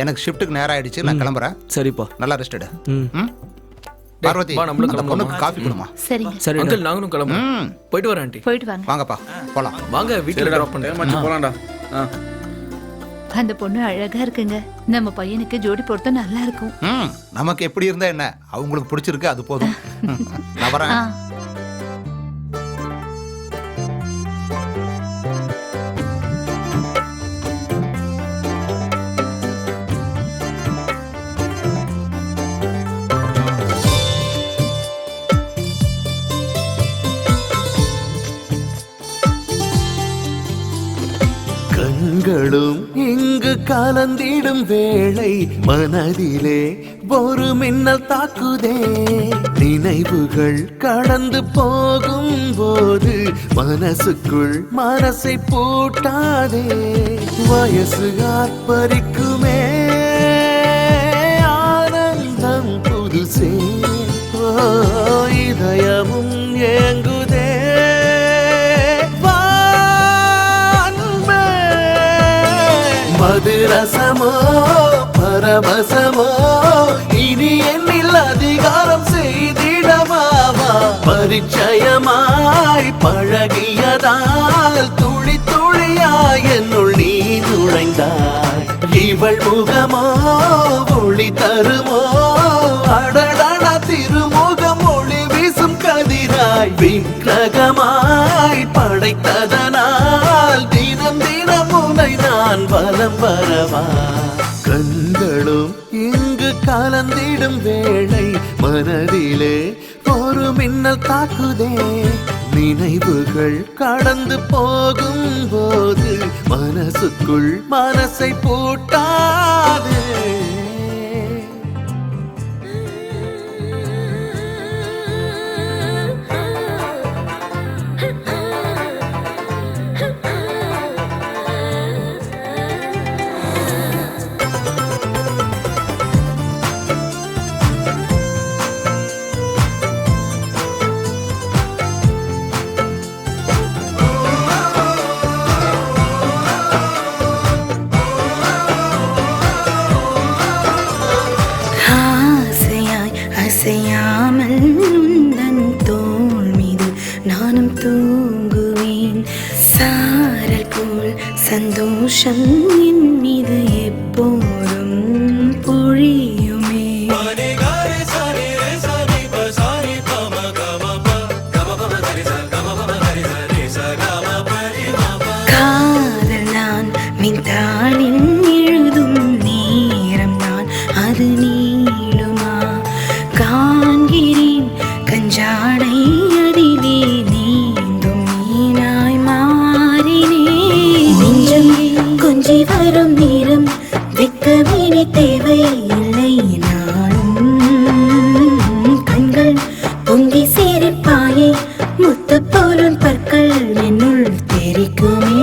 எனக்கு ஷிஃப்ட்டுக்கு நேரம் ஆயிடுச்சு, நான் கிளம்புறேன். சரிப்பா, நல்லா ரெஸ்ட் எடு. பார்வதி வா, நம்மளும் அந்த கிளம்பலாமா? பொண்ணுக்கு காஃபி கொடுமா. சரிங்க. அங்கிள் நாங்களும் கிளம்புறோம். போயிட்டு வரேன் ஆண்டி. போயிட்டு வாங்க. வாங்கப்பா போலாம். வாங்க வீட்டுல டிராப் பண்ணுறேன். போலாம்டா. அந்த பொண்ணு அழகா இருக்குங்க. நம்ம பையனுக்கு ஜோடி பொறுத்த நல்லா இருக்கும். நமக்கு எப்படி இருந்தா என்ன, அவங்களுக்கு பிடிச்சிருக்கு அது போதும். நான் வரேன். கண்களும் இங்கு கலந்திடும் வேளை மனதிலே ஒரு மின்னல் தாக்குதே. நினைவுகள் கடந்து போகும் போது மனசுக்குள் மனசை பூட்டாதே. வயசு ஆர்ப்பரிக்குமே ஆனந்தம் புதுசே. இதயமும் ஏங்குதே மதுரசமோ பரவசமோ இனி என்னில் அதிகாரம் செய்திடமாவா. பரிச்சயமாய் பழகியதால் துளி துளியாய் என்னுள் நீ நுழைந்தாய். இவள் முகமோ ஒளி தருமோ அடடட திருமுகம் ஒளி வீசும் கதிராய் விக்கிரகமாய் படைத்ததனால் தினம் தினம் உனை நான் வலம் வரவா. கண்களும் இங்கு கலந்திடும் வேளை மனதிலே ஒரு மின்னல் தாக்குதே. நினைவுகள் கடந்து போகும் போது மனசுக்குள் மனசை பூட்டாதே. அசையாமல் உந்தன் தோள் மீது நானும் தூங்குவேன். சாரல் போல் சந்தோஷம் என் மீது எப்போதும் பொழியுமே. காதல் நான் மின்தாளில் எழுதும் நேரம் நான் அது நீளுமா. காண்கிறேன் கஞ்சாடை அதிலே நீந்தும் மீனாய் மாறினேன். நெஞ்சம் கொஞ்சி வரும் நேரம் வெக்கமேனி தேவையில்லை. நானும் கண்கள் பொங்கி சிரிப்பாயே முத்து போலும் பற்கள் என்னுள் தெரிக்குமே.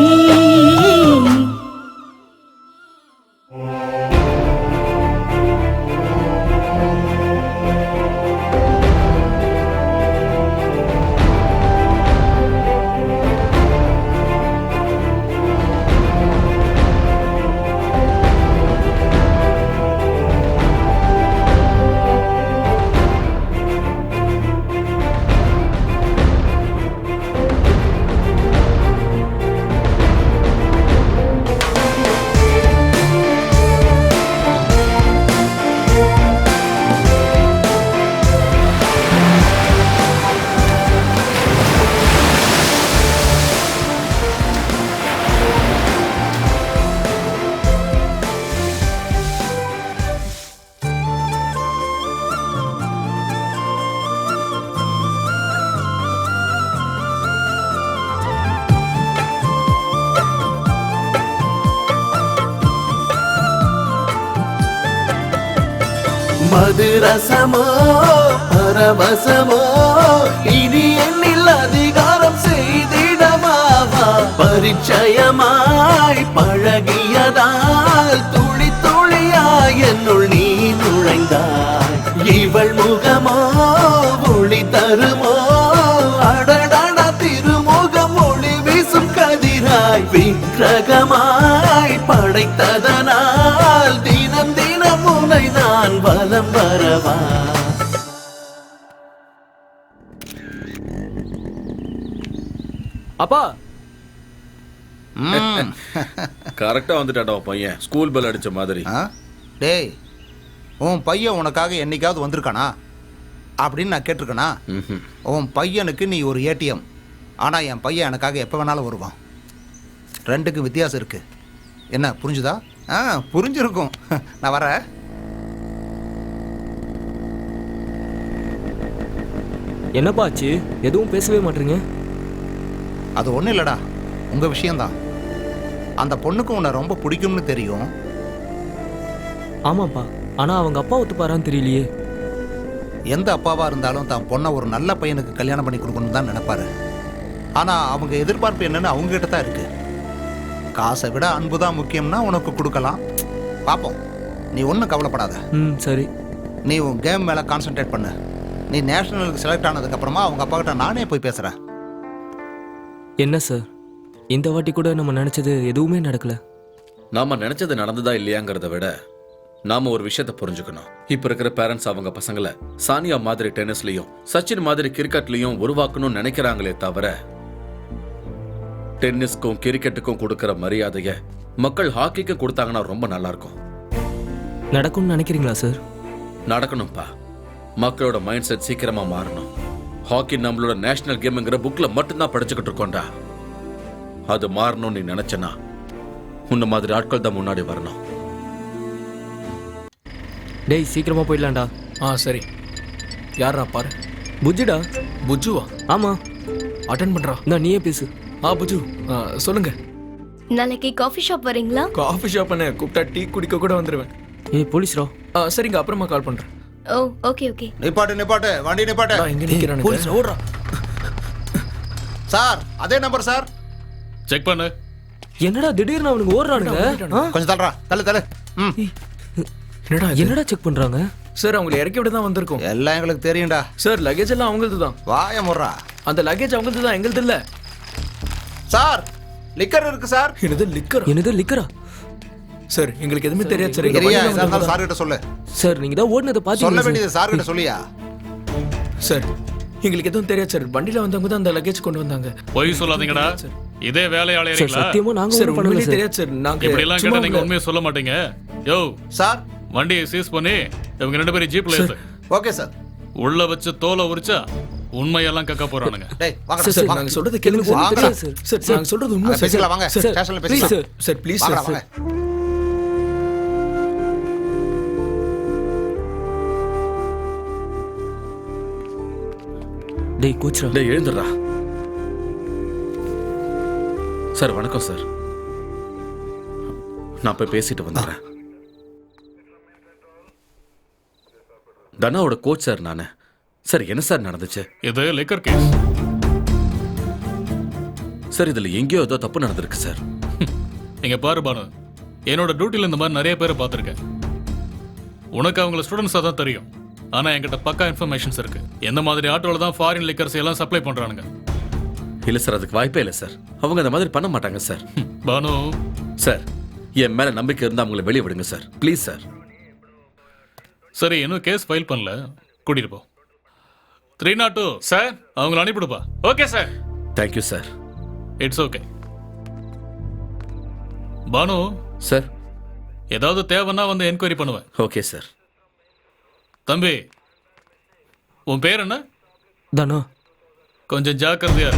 மதுரசமோ பரவசமோ இனி என்னில் அதிகாரம் செய்திடமாவா. பரிச்சயமாய் பழகியதால் துளி துளியாய் என்னுள் நீ நுழைந்தாய். இவள் முகமோ ஒளி தருமோ அடடட திருமுகம் ஒளி வீசும் கதிராய் விக்கிரகமாய் படைத்ததனால் தினம் தினம் உனை நான் வலம் வரவா. அப்பா கரெக்டா வந்துட்டாடா உன் பையன், ஸ்கூல் பெல் அடிச்ச மாதிரி. டேய், உன் பையன் உனக்காக என்னைக்காவது வந்திருக்கானா அப்படின்னு நான் கேட்டிருக்கேனா? உன் பையனுக்கு நீ ஒரு ஏடிஎம், ஆனால் என் பையன் எனக்காக எப்போ வேணாலும் வருவான். ரெண்டுக்கும் வித்தியாசம் இருக்கு. என்ன புரிஞ்சுதா? புரிஞ்சிருக்கும். நான் வரேன். என்னப்பா ஆச்சு? எதுவும் பேசவே மாட்டீங்க. அது ஒன்றும் இல்லைடா, உங்கள் விஷயந்தான். அந்த பொண்ணுக்கு உன்னை ரொம்ப பிடிக்கும்னு தெரியும். ஆமாப்பா, ஆனால் அவங்க அப்பா ஒத்துப்பாரான்னு தெரியலையே. எந்த அப்பாவாக இருந்தாலும் தான் பொண்ணை ஒரு நல்ல பையனுக்கு கல்யாணம் பண்ணி கொடுக்கணும்னு தான் நினைப்பாரு. ஆனால் அவங்க எதிர்பார்ப்பு என்னன்னு அவங்ககிட்ட தான் இருக்கு. காசை விட அன்பு தான் முக்கியம்னா உனக்கு கொடுக்கலாம். பார்ப்போம், நீ ஒன்றும் கவலைப்படாத. சரி, நீ உன் கேம் மேலே கான்சென்ட்ரேட் பண்ணு. நீ நேஷனலுக்கு செலக்ட் ஆனதுக்கப்புறமா அவங்க அப்பா கிட்ட நானே போய் பேசுகிறேன். என்ன சார், இந்த வாட்டி கூட நம்ம நினைச்சது எதுவுமே நடக்கல. நாம நினைச்சது நடந்ததா இல்லையாங்கிறத விட நாம ஒரு விஷயத்தை புரிஞ்சுக்கணும். இப்ப இருக்கிற பேரண்ட்ஸ் அவங்க பசங்களை சானியா மாதிரி டென்னிஸ்லயும் சச்சின் மாதிரி கிரிக்கெட்லயும் உருவாக்கணும்னு நினைக்கிறாங்களே தவிர டென்னிஸ்க்கும் கிரிக்கெட்டுக்கும் கொடுக்கிற மரியாதைய மக்கள் ஹாக்கிக்கு கொடுத்தாங்கன்னா ரொம்ப நல்லா இருக்கும். நடக்கும்னு நினைக்கிறீங்களா சார்? நடக்கணும்ப்பா. மக்களோட மைண்ட் செட் சீக்கிரமா மாறணும். ஹாக்கி நம்மளோட நேஷனல் கேம்ங்கிற புக்ல மட்டும்தான் படிச்சுக்கிட்டு இருக்கோம்டா. அது மாறணும்னு நீ நினைச்சனா உன்ன மாதிரி ஆட்கள் தான் முன்னாடி வரணும். டேய், சீக்கிரமா போயிடலாம்டா. சரி. யாரா பாரு. புஜ்ஜுடா. புஜ்ஜுவா? ஆமா, அட்டென்ட் பண்றா. நான் நீயே பேசு. புஜ்ஜு, சொல்லுங்க. நாளைக்கு காஃபி ஷாப் வரீங்களா? காஃபி ஷாப் என்ன கூப்பிட்டா டீ குடிக்க கூட வந்துருவேன். போலீஸ்ரா. சரிங்க, அப்புறமா கால் பண்றேன். ஓ, ஓகே ஓகே. நிப்பாட்டு, வண்டி நிப்பாட்டு. இங்க நிக்கிறேன். போலீஸ் ஓடுறா. சார், அதே நம்பர் சார். செக் பண்ணு. என்னடா திடீர்னு அவனுக்கு ஓடுறானுங்க? கொஞ்சம் தள்ளுறா, தள்ளு. என்னடா செக் பண்றாங்க? சார், அவங்களை இறக்கி விட தான் வந்திருக்கோம். எல்லாம் எங்களுக்கு தெரியும்டா. சார், லக்கேஜ் எல்லாம் அவங்களது தான். வாய முறா. அந்த லக்கேஜ் அவங்களது தான், எங்களது இல்ல. சார், லிக்கர் இருக்கு சார். என்னது லிக்கரா? சார், எங்களுக்கு எதுவுமே தெரியாது சார். சார் கிட்ட சொல்லு. சார், நீங்க தான் ஓடுனதை பாத்தீங்க. சொல்ல வேண்டியது சார் கிட்ட சொல்லியா? சார், எங்களுக்கு எதுவும் தெரியாது சார். வண்டியில வந்தவங்க தான் அந்த லக்கேஜ் கொண்டு வந்தாங்க. பொய் சொல்லாதீங்கடா. இதே வேலையாளே இருக்கீங்களா? சத்தியமா நாங்க சார், ஒண்ணும் பண்ணல உங்களுக்கு தெரியாது சார். நாங்க இப்படி எல்லாம் கேட்டா நீங்க உண்மையை சொல்ல மாட்டீங்க. யோ சார், வண்டியை சீஸ் பண்ணி இவங்க ரெண்டு பேரும் ஜீப்ல ஏத்து. Okay sir. உள்ள வச்சு தோலை உரிச்சா உண்மையெல்லாம் கக்க போறானுங்க. டேய், வாங்க சார். சார், நாங்க சொல்றது கேளுங்க சார். சார், நாங்க சொல்றது உண்மை சார். பேசலாம் வாங்க. ஸ்டேஷன்ல பேசலாம். Sir, please sir. வாங்க. டேய் கூச்சுடா. டேய் எழுந்துடுறா. சார் வணக்கம் சார். நான் போய் பேசிட்டு வந்துடுறேன். தனாவோட கோச் சார் நானு. சார், என்ன சார் நடந்துச்சு? இது லிக்கர் கேஸ். சார், இதுல எங்கேயோ ஏதோ தப்பு நடந்திருக்கு சார். நீங்க பாரு பானு, என்னோட டியூட்டில இந்த மாதிரி நிறைய பேரை பார்த்துருக்கேன். உனக்கு அவங்கள ஸ்டூடெண்ட்ஸா தான் தெரியும். ஆனா என்கிட்ட பக்கா இன்ஃபர்மேஷன்ஸ் இருக்கு. எந்த மாதிரி ஆட்டோல தான் ஃபாரின் லிக்கர்ஸ் எல்லாம் சப்ளை பண்றானுங்க. இல்ல சார், அதுக்கு வாய்ப்பே இல்லை சார். அவங்க அந்த மாதிரி பண்ண மாட்டாங்க சார். பானு சார், என் மேல நம்பிக்கை இருந்தா அவங்கள வெளியே விடுங்க சார், ப்ளீஸ் சார். சரி, இன்னும் கேஸ் ஃபைல் பண்ணல, கூட்டிட்டு போ. 302 சார், அவங்கள அனுப்பிடுப்பா. Okay sir. Thank you sir. It's okay. Banu sir, ஏதாவது தேவைன்னா வந்து என்கொயரி பண்ணுவேன். Okay sir. தம்பி, உன் பேர் என்ன? தானோ. கொஞ்சம் ஜாக்கிரதையா.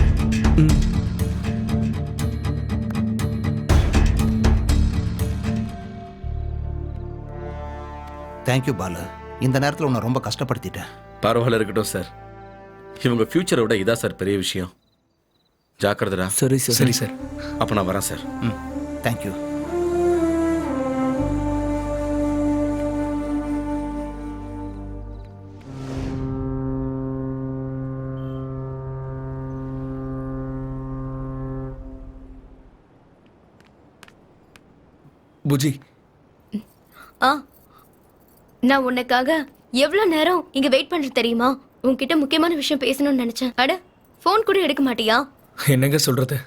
தேங்க்யூ பாலு. இந்த நேரத்தில் உன்னை ரொம்ப கஷ்டப்படுத்திட்டேன். பரவாயில்ல, இருக்கட்டும் சார். இவங்க ஃபியூச்சரை விட இதா சார் பெரிய விஷயம். ஜாக்கிரதா. சரி சார். சரி சார். அப்போ நான் வரேன் சார். தேங்க்யூ. புஜி, நான் உனக்காக எவ்வளவு நேரம் இங்க வெயிட் பண்றது தெரியுமா? உன்கிட்ட முக்கியமான விஷயம் பேசணும்னு நினைச்சேன். அட, போன் கூட எடுக்க மாட்டியா? என்னங்க சொல்றது,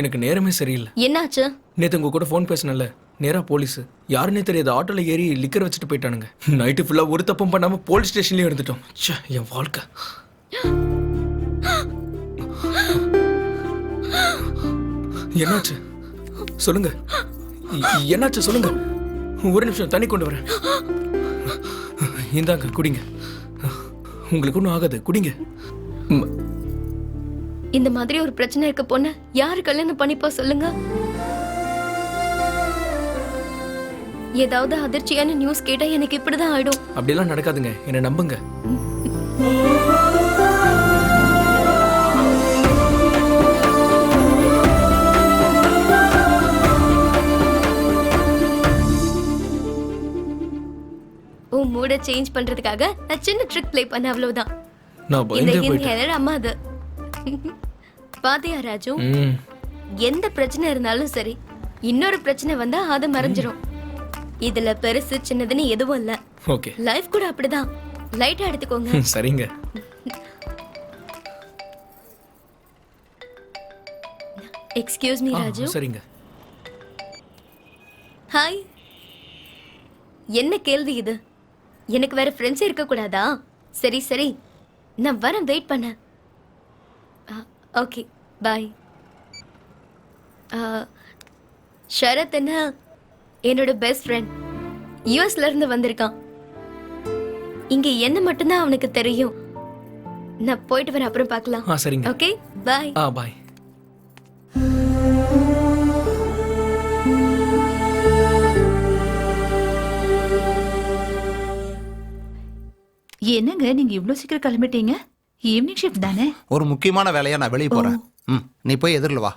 எனக்கு நேரமே சரியில்லை. என்னாச்சு? நேத்து உங்க கூட போன் பேசினல, நேரா போலீஸ் யாருன்னே தெரியாது ஆட்டோல ஏறி லிக்கர் வச்சுட்டு போயிட்டானுங்க. நைட்டு ஃபுல்லா ஒரு தப்பும் பண்ணாம போலீஸ் ஸ்டேஷன்லயே இருந்துட்டோம். என் வாழ்க்கை என்னாச்சு சொல்லுங்க. என்னாச்சு சொல்லுங்க. ஒரு நிமிஷம் தண்ணி கொண்டு வரேன். இந்தாங்க குடிங்க. உங்களுக்கு ஒன்றும் ஆகாது, குடிங்க. இந்த மாதிரி ஒரு பிரச்சனை இருக்க பொண்ணு யாரு கல்யாணம் பண்ணிப்பா சொல்லுங்க. ஏதாவது அதிர்ச்சியான நியூஸ் கேட்டா எனக்கு இப்படிதான் ஆயிடும். அப்படியெல்லாம் நடக்காதுங்க, என்ன நம்புங்க. உன் மூட சேஞ்ச் பண்றதுக்காக நான் சின்ன ட்ரிக் ப்ளே பண்ண அவ்வளவுதான். நான் இந்த பயந்தே போயிட்டேன். இன்ஹேலர் அம்மா அது. பாத்தியா ராஜு, எந்த பிரச்சனை இருந்தாலும் சரி, இன்னொரு பிரச்சனை வந்தா அது மறைஞ்சிரும். இதுல பெருசு சின்னதுன்னு எதுவும் இல்ல. ஓகே. லைஃப் கூட அப்படிதான். லைட்டா எடுத்துக்கோங்க. சரிங்க. Excuse me Raju. சரிங்க. ஹாய். என்ன கேள்வி இது? எனக்கு வேற ஃப்ரெண்ட்ஸ் இருக்க கூடாதா? சரி சரி, நான் வரேன், வெயிட் பண்ண. Okay bye. ஷரத் என்ன என்னோட பெஸ்ட் ஃப்ரெண்ட், யூஎஸ்ல இருந்து வந்திருக்கான். இங்க என்ன மட்டும்தான் அவனுக்கு தெரியும். நான் போயிட்டு வரேன், அப்புறம் பார்க்கலாம். சரிங்க. Okay bye. பாய். என்னங்க நீங்க இவ்வளவு சீக்கிரம் கிளம்பிட்டீங்க? ஈவினிங் ஷிஃப்ட் தானே? ஒரு முக்கியமான வேலையா நான் வெளியே போறேன். நீ போய் எதிரில் வா.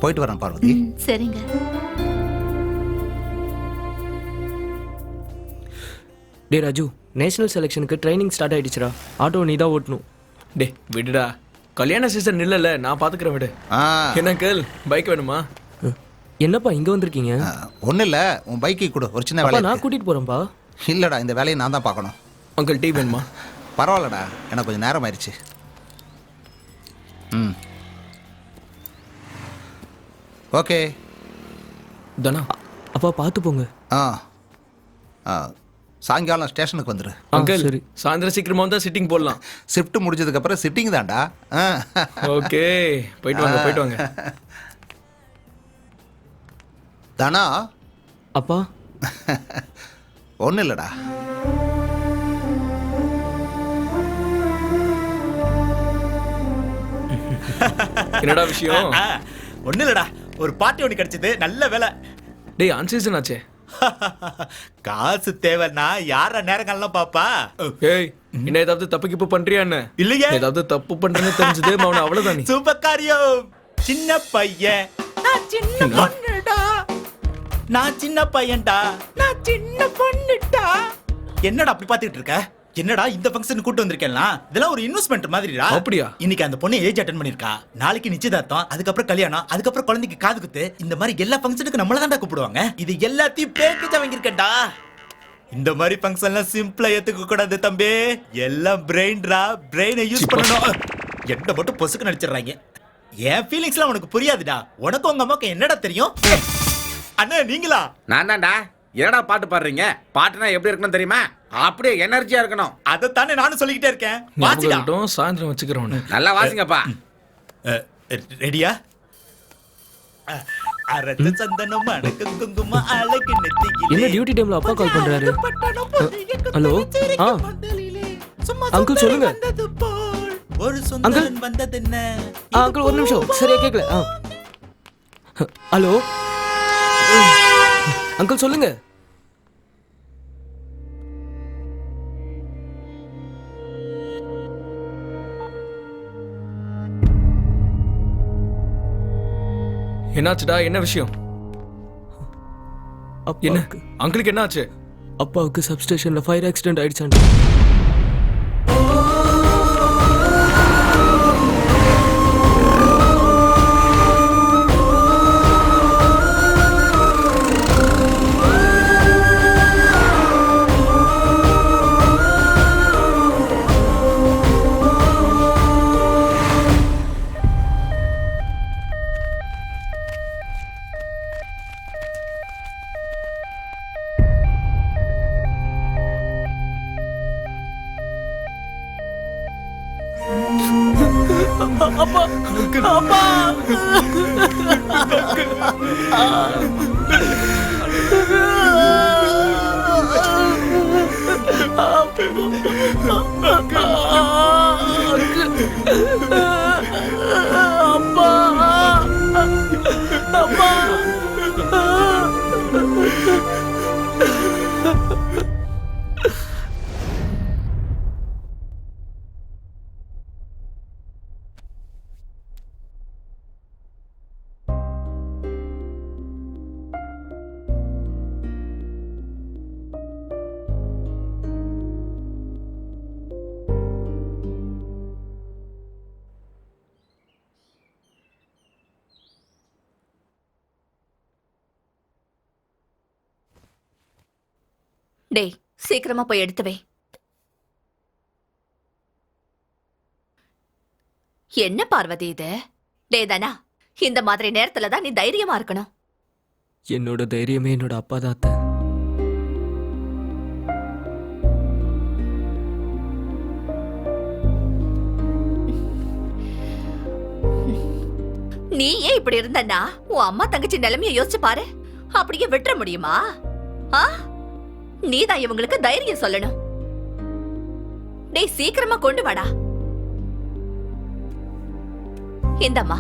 போயிட்டு வரேன் பார்வதி. சரிங்க. டே ராஜு, நேஷனல் செலெக்ஷனுக்கு ட்ரைனிங் ஸ்டார்ட் ஆயிடுச்சுடா. ஆட்டோ நீ தான் ஓட்டணும். டே விடுடா, கல்யாண சீசன் இல்லைல்ல, நான் பாத்துக்கிறேன், விடு. என்ன கேள், பைக் வேணுமா? என்னப்பா இங்க வந்திருக்கீங்க? ஒன்றும் இல்லை, உன் பைக்கை கொடு, ஒரு சின்ன வேலை. நான் கூட்டிட்டு போறேன்ப்பா. இல்லைடா, இந்த வேலையை நான் தான் பார்க்கணும். அங்கிள் டீ வேணுமா? பரவாயில்லடா, எனக்கு கொஞ்சம் நேரம் ஆயிடுச்சு. ஓகே தானா? அப்பா பார்த்து போங்க. சாயங்காலம் ஸ்டேஷனுக்கு வந்துரு. அங்கிள் சரி, சாயந்தரம் சீக்கிரமா வந்தா சிட்டிங் போடலாம். ஷிஃப்ட் முடிஞ்சதுக்கு அப்புறம் சிட்டிங் தான்டா. ஓகே, போயிட்டு வாங்க, போயிட்டு வாங்க. தானா? அப்பா ஒன்றும் இல்லைடா. என்னடா விஷயம்? ஒன்றும் இல்லைடா, ஒரு பார்ட்டி ஒன்று கிடைச்சது, நல்ல வேலை. டேய் அன்சீசன் ஆச்சே. காசு தேவைன்னா யார நேரங்கள்லாம் பாப்பா. ஏய், என்ன ஏதாவது தப்பு கிப்பு பண்றியா என்ன? இல்லையே. ஏதாவது தப்பு பண்றேன்னு தெரிஞ்சது அவன அவ்வளவுதான். சூப்பர் காரியம். சின்ன பையன், நான் சின்ன பொண்ணுடா. நான் சின்ன பையன்டா, நான் சின்ன பொண்ணுடா. என்னடா அப்படி பாத்துக்கிட்டு இருக்க? என்னடா இந்த ஃபங்க்ஷன் கூட்டு வந்திருக்கேன்லாம், இதெல்லாம் ஒரு இன்வெஸ்ட்மெண்ட் மாதிரிடா. அப்படியா? இன்னைக்கு அந்த பொண்ணு ஏஜ் அட்டெண்ட் பண்ணிருக்கா, நாளைக்கு நிச்சயதார்த்தம், அதுக்கப்புறம் கல்யாணம், அதுக்கப்புறம் குழந்தைக்கு காது குத்து. இந்த மாதிரி எல்லா ஃபங்க்ஷனுக்கு நம்மள தான்டா கூப்பிடுவாங்க. இது எல்லாத்தையும் பேக்கேஜா வாங்கியிருக்கேன்டா. இந்த மாதிரி ஃபங்க்ஷன்லாம் சிம்பிளா ஏத்துக்க கூடாது தம்பி. எல்லாம் பிரெயின்டா, பிரெயினை யூஸ் பண்ணணும். என்ன மட்டும் பொசுக்கு நடிச்சிடுறாங்க. என் ஃபீலிங்ஸ்லாம் உனக்கு புரியாதுடா. உனக்கு உங்க அம்மாக்கு என்னடா தெரியும்? அண்ணா நீங்களா? நான் தான்டா. என்னடா பாட்டு பாடுறீங்க? பாட்டுனா எப்படி இருக்கணும் தெரியுமா? அப்படியே எனர்ஜியா இருக்கணும். அதைத்தானே நானும் சொல்லிக்கிட்டே இருக்கேன். வாசிடா. சாயந்தரம் வச்சுக்கிறோம். நல்லா வாசிங்கப்பா. ரெடியா? அரத்த சந்தனம் மணக்கு குங்குமம் அழகு நெத்தியிலே. என்ன டியூட்டி டைம்ல அப்பா கால் பண்றாரு? ஹலோ. அங்கிள் சொல்லுங்க. ஒரு சுந்தரன் வந்தது என்ன? அங்கிள் ஒரு நிமிஷம், சரியா கேக்கல. ஹலோ அங்கிள் சொல்லுங்க. என்னாச்சுடா, என்ன விஷயம்? என்ன அங்கிளுக்கு என்ன ஆச்சு? அப்பாவுக்கு சப்ஸ்டேஷன்ல ஃபயர் ஆக்சிடென்ட் ஆயிடுச்சான். அம்மா அப்பா அப்பா டேய் சீக்கிரமா போய் எடுத்து வை. என்ன பார்வதி இது? டே தானா, இந்த மாதிரி நேரத்துல தான் நீ தைரியமா இருக்கணும். என்னோட தைரியமே என்னோட அப்பா தான் அத்தை. நீ ஏன் இப்படி இருந்தன்னா உன் அம்மா தங்கச்சி நிலைமைய யோசிச்சு பாரு. அப்படியே விட்டுற முடியுமா? நீதான் இவங்களுக்கு தைரியம் சொல்லணும். டேய் சீக்கிரமா கொண்டு வாடா. இந்தம்மா.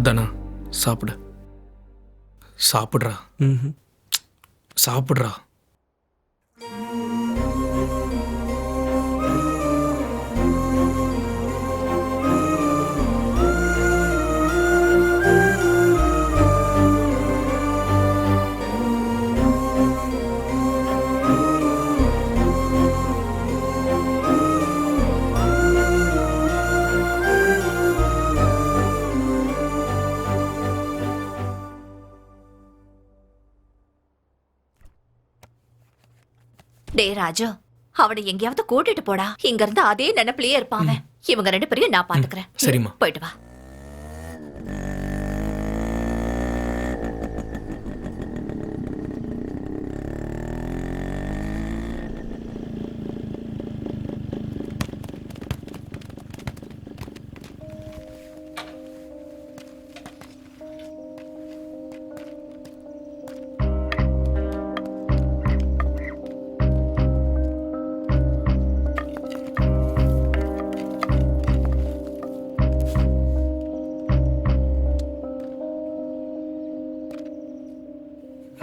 தனா சாப்பிடு. சாப்பிடுறா. சாப்பிடுறா. டே ராஜு, அவனை எங்கேயாவது கூட்டிட்டு போடா. இங்க இருந்து அதே நினைப்பிலேயே இருப்பான். இவங்க 2 பேரையும் நான் பாத்துக்கிறேன். சரிம்மா. போயிட்டு வா.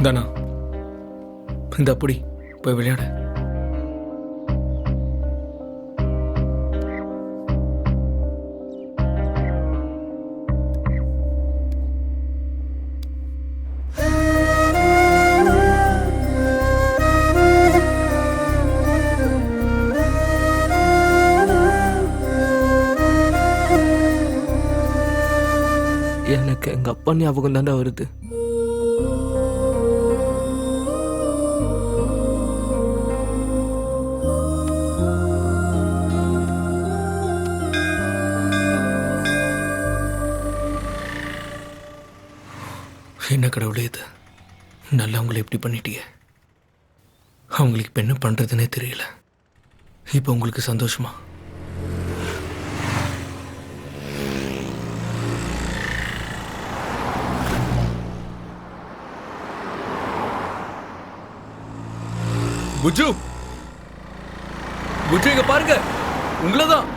தானா இந்த அப்படி போய் விளையாட. எனக்கு எங்க அப்பா ஞாபகம் தாண்டா வருது. என்ன கடவுளே இது, நல்லவங்களை எப்படி பண்ணிட்டீங்க. அவங்களுக்கு இப்போ என்ன பண்ணுறதுனே தெரியல. இப்போ உங்களுக்கு சந்தோஷமா? குஜு குஜு இங்க பாருங்க, உங்களதான்.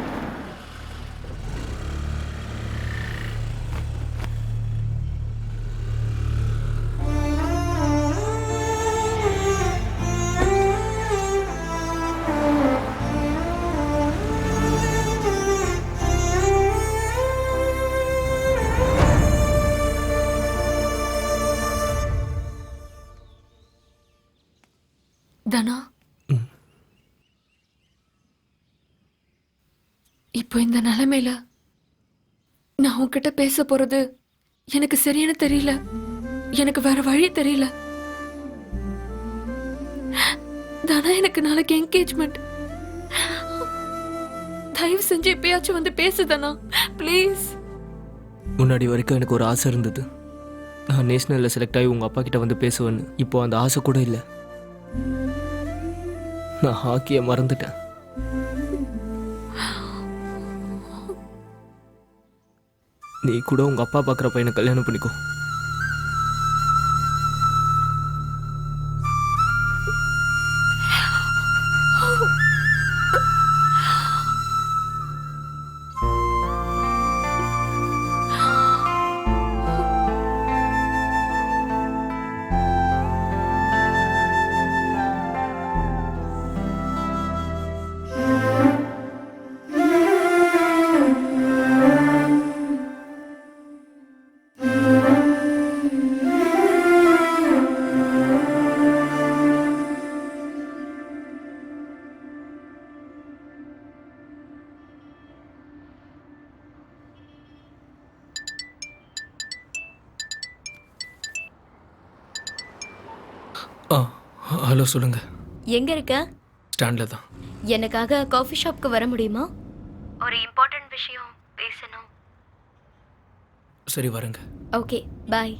தனா, இப்போ இந்த நிலைமையில நான் உன்கிட்ட பேச போறது எனக்கு சரியான தெரியல. எனக்கு வேற வழி தெரியல. தானா, எனக்கு நாளைக்கு என்கேஜ்மெண்ட். தயவு செஞ்சு எப்பயாச்சும் வந்து பேசு தானா, ப்ளீஸ். முன்னாடி வரைக்கும் எனக்கு ஒரு ஆசை இருந்தது. நான் நேஷனலில் செலக்ட் ஆகி உங்கள் அப்பா கிட்ட வந்து பேசுவேன்னு. இப்போ அந்த ஆசை கூட இல்லை. நான் ஹாக்கியை மறந்துட்டேன். நீ கூட உங்கள் அப்பா பார்க்குற பையனை கல்யாணம் பண்ணிக்கோ. ஹலோ, சொல்லுங்க. எங்க இருக்க? ஸ்டாண்ட்ல தான். எனக்காக காஃபி ஷாப்க்கு வர முடியுமா? ஒரு இம்பார்ட்டன்ட் விஷயம் பேசணும். சரி, வரேங்க. ஓகே, பாய்.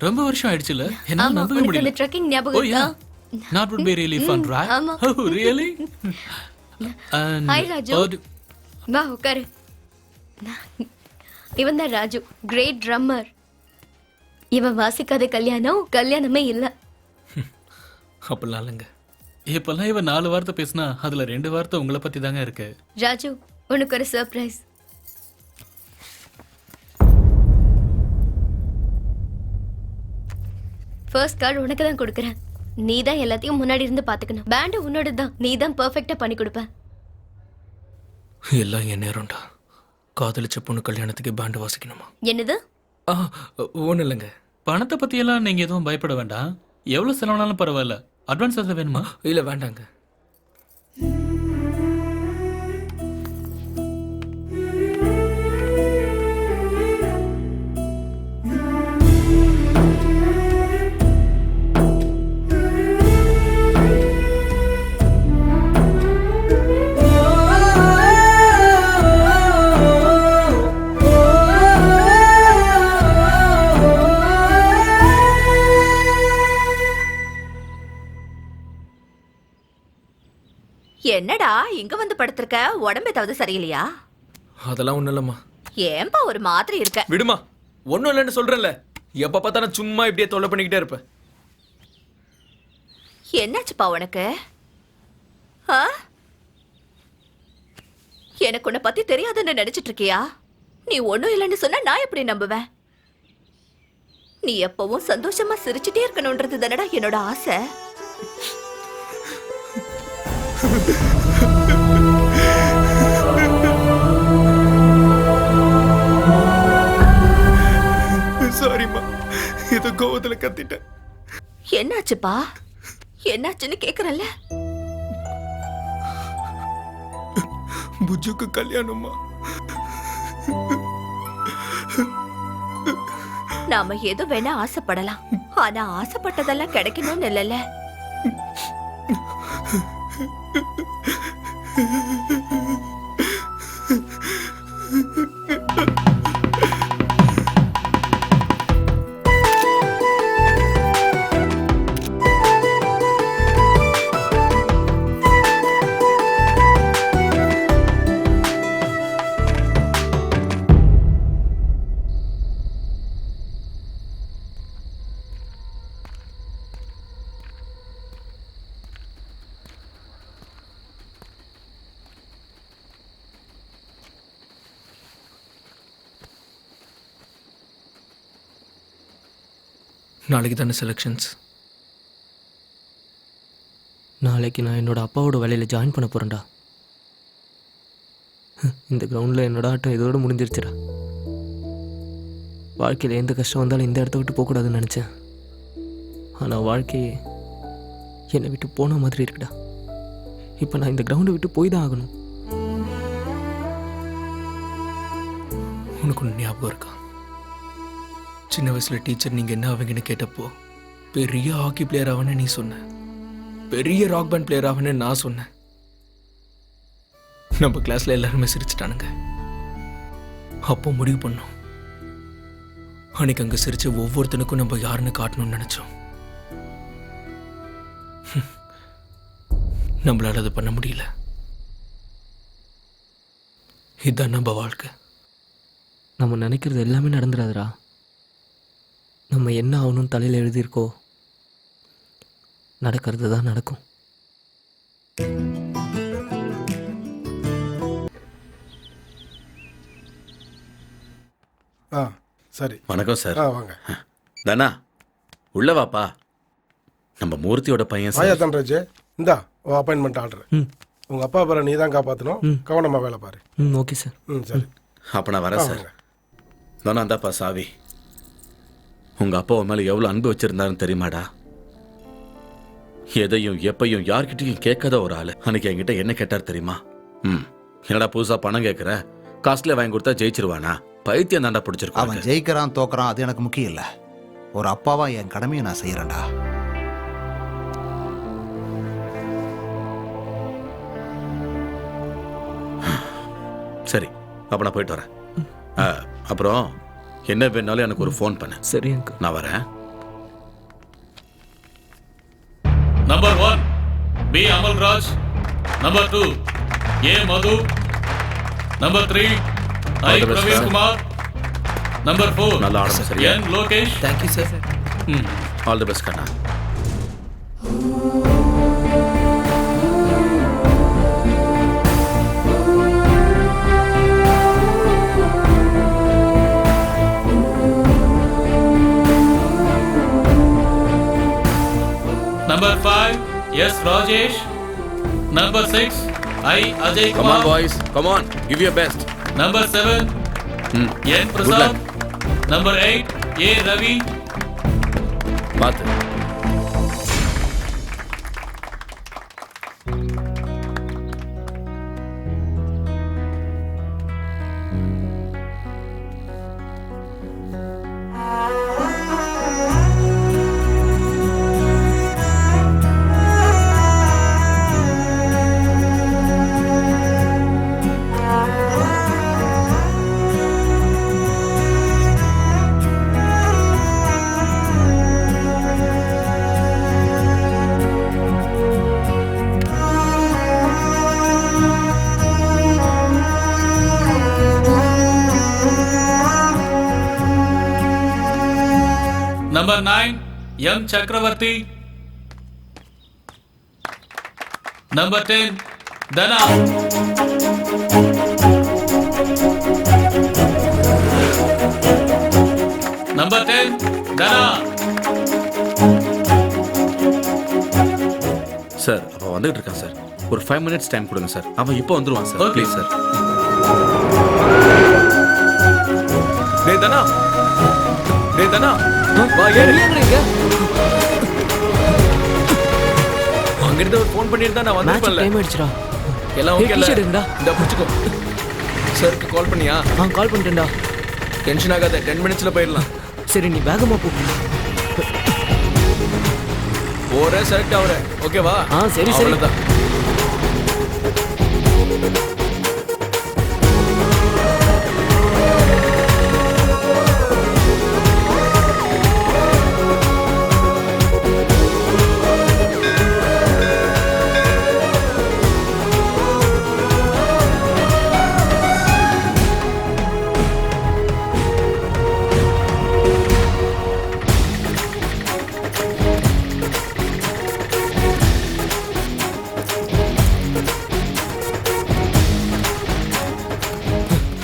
ரொம்ப வருஷம் ஆயிடுச்சுல, என்ன ஆமா, நம்பவே உனக்கு முடியல. அந்த ட்ரெக்கிங் ஞாபகம் Oh, இருக்கா? yeah. That would be really fun, right? ஆமா. Oh, really? And hi Raju. வா உட்காரு. இவன் தான் ராஜு, கிரேட் ட்ரம்மர். இவன் வாசிக்காத கல்யாணமே இல்ல. அப்படிலாம் இல்லைங்க. இப்பெல்லாம் இவன் 4 வார்த்தை பேசினா அதுல 2 வார்த்தை உங்களை பத்தி தாங்க இருக்கு. ராஜு, உனக்கு ஒரு சர்ப்ரைஸ். ஃபர்ஸ்ட் கார்டு உனக்கு தான் கொடுக்குறேன். நீ தான் எல்லாத்தையும் முன்னாடி இருந்து பாத்துக்கணும். பேண்ட் உன்னோட தான். நீ தான் பெர்ஃபெக்ட்டா பண்ணி கொடுப்ப. எல்லாம் என் நேரம்டா. காதலிச்ச பொண்ணு கல்யாணத்துக்கு பேண்ட் வாசிக்கணுமா? என்னது? ஒன்றும் இல்லைங்க. பணத்தை பத்தியெல்லாம் நீங்க எதுவும் பயப்பட வேண்டாம். எவ்வளவு செலவானாலும் பரவாயில்ல. அட்வான்ஸ் எதாவது வேணுமா? இல்லை, வேண்டாங்க. என்னடா இங்க வந்து படுத்திருக்க? உடம்பு ஏதாவது சரியில்லையா? அதெல்லாம் ஒன்றும் இல்லைம்மா. ஏன்பா ஒரு மாதிரி இருக்க? விடுமா, ஒன்றும் இல்லைன்னு சொல்றேன்ல. எப்ப பார்த்தாலும் சும்மா இப்படியே தொல்லை பண்ணிக்கிட்டே இருப்பேன். என்னாச்சுப்பா உனக்கு? எனக்கு உன்னை பத்தி தெரியாதுன்னு நினைச்சிட்டு இருக்கியா? நீ ஒண்ணும் இல்லைன்னு சொன்னா நான் எப்படி நம்புவேன்? நீ எப்பவும் சந்தோஷமா சிரிச்சுட்டே இருக்கணும்ன்றது தானடா என்னோட ஆசை. சாரிம்மா, ஏதோ கோவத்துல கத்திட்டேன். என்னாச்சுப்பா? என்னாச்சுன்னு கேக்குறல்ல? புஜுக்கு கல்யாணமா? நாம எது வேணா ஆசைப்படலாம், ஆனா ஆசைப்பட்டதெல்லாம் கிடைக்கணும்னு இல்லைல்ல. நாளைக்கு தானே செலெக்ஷன்ஸ்? நாளைக்கு நான் என்னோட அப்பாவோட வேலையில் ஜாயின் பண்ண போகிறேன்டா. இந்த கிரவுண்டில் என்னோட ஆட்டம் இதோட முடிஞ்சிருச்சுடா. வாழ்க்கையில் எந்த கஷ்டம் வந்தாலும் இந்த இடத்த விட்டு போகக்கூடாதுன்னு நினச்சேன். ஆனால் வாழ்க்கையே என்னை விட்டு போன மாதிரி இருக்குடா. இப்போ நான் இந்த கிரவுண்டை விட்டு போய் தான் ஆகணும். உனக்கு ஒன்று ஞாபகம் இருக்கா? சின்ன வயசில் டீச்சர் நீங்கள் என்ன ஆவீங்கன்னு கேட்டப்போ பெரிய ஹாக்கி பிளேயர் ஆவன்னு நீ சொன்ன, பெரிய ராக் பேண்ட் பிளேயர் ஆவன்னு நான் சொன்னேன். நம்ம கிளாஸ்ல எல்லாருமே சிரிச்சிட்டானுங்க. அப்போ முடிவு பண்ணோம், அன்னைக்கு அங்க சிரிச்ச ஒவ்வொருத்தனுக்கும் நம்ம யாருன்னு காட்டணும்னு நினைச்சோம். நம்மளால அது பண்ண முடியல. இதுதான் நம்ம வாழ்க்கை. நம்ம நினைக்கிறது எல்லாமே நடந்துடாதுடா. நம்ம என்ன ஆகணும்னு தலையில் எழுதியிருக்கோ நடக்கிறது தான் நடக்கும். சரி. வணக்கம் சார். வாங்க. தானா உள்ள வாப்பா. நம்ம மூர்த்தியோட பையன் ஆயா சார். தன்ராஜ், இந்தா உன் அப்பாயின்மெண்ட் ஆர்டர். உங்க அப்பா பேரை நீ தான் காப்பாற்றணும். கவனமா வேலை பாரு. Okay sir. சரி. அப்போ நான் வரேன் சார். தானா இந்தாப்பா சாவி. உங்க அப்பா உன் மேலே எவ்வளோ அன்பு வச்சிருந்தாருன்னு தெரியுமாடா? எதையும் எப்பையும் யார்கிட்டையும் கேட்காத ஒரு ஆளு. அன்னைக்கு என்கிட்ட என்ன கேட்டார் தெரியுமா? என்னடா புதுசா பணம் கேட்குற, காஸ்ட்லியா வாங்கி கொடுத்தா ஜெயிச்சிருவானா? பைத்தியம் தாண்டா பிடிச்சிருக்கான். அவன் ஜெயிக்கிறான் தோக்குறான் அது எனக்கு முக்கியம் இல்லை. ஒரு அப்பாவா என் கடமையை நான் செய்யறேன்டா. சரி, அப்ப நான் போயிட்டு வரேன். அப்புறம் என்ன வேணாலும் எனக்கு ஒரு ஃபோன் பண்ணு. சரி அங்கிள், நான் வரேன். Number 1 B Amalraj. Number 2 A Madhu. Number 3 I Praveen Kumar. Number 4 நல்ல ஆரம்பம். சரியா? N Lokesh. Thank you sir. All the best கண்ணா. Number 5 S Rajesh. Number 6 I Ajay Come Kumar. on boys, come on, give your best. Number 7 N Good Prasad. luck. Number 8 A Ravi. பார்த்து. Number 9 M Chakravarti. Number 10 Dana. Number 10 Dana. Sir, அவன் வந்துட்டு இருக்கான் sir. ஒரு 5 minutes time கொடுங்க sir. அவன் இப்போ வந்துருவான் sir. Okay. Please sir. டேய் தனா, டேய் தனா, வா ஏறு. அங்கிருந்து ஒரு ஃபோன் பண்ணிருந்தா நான் வந்திருப்பேன்ல. டைம் ஆயிடுச்சுடா. எல்லாம் ஓகே இல்ல? டீ-ஷர்ட்டுங்கடா. இந்த புடிச்சுக்கோ. சாருக்கு கால் பண்ணியா? கால் பண்ணிட்டேன்டா. டென்ஷன் ஆகாத, 10 மினிட்ஸ்ல போயிடலாம். சரி, நீ வேகமா போ. ஒரே செலக்ட் ஆகுற, ஓகேவா? சரி சரி. அவ்வளவுதான்.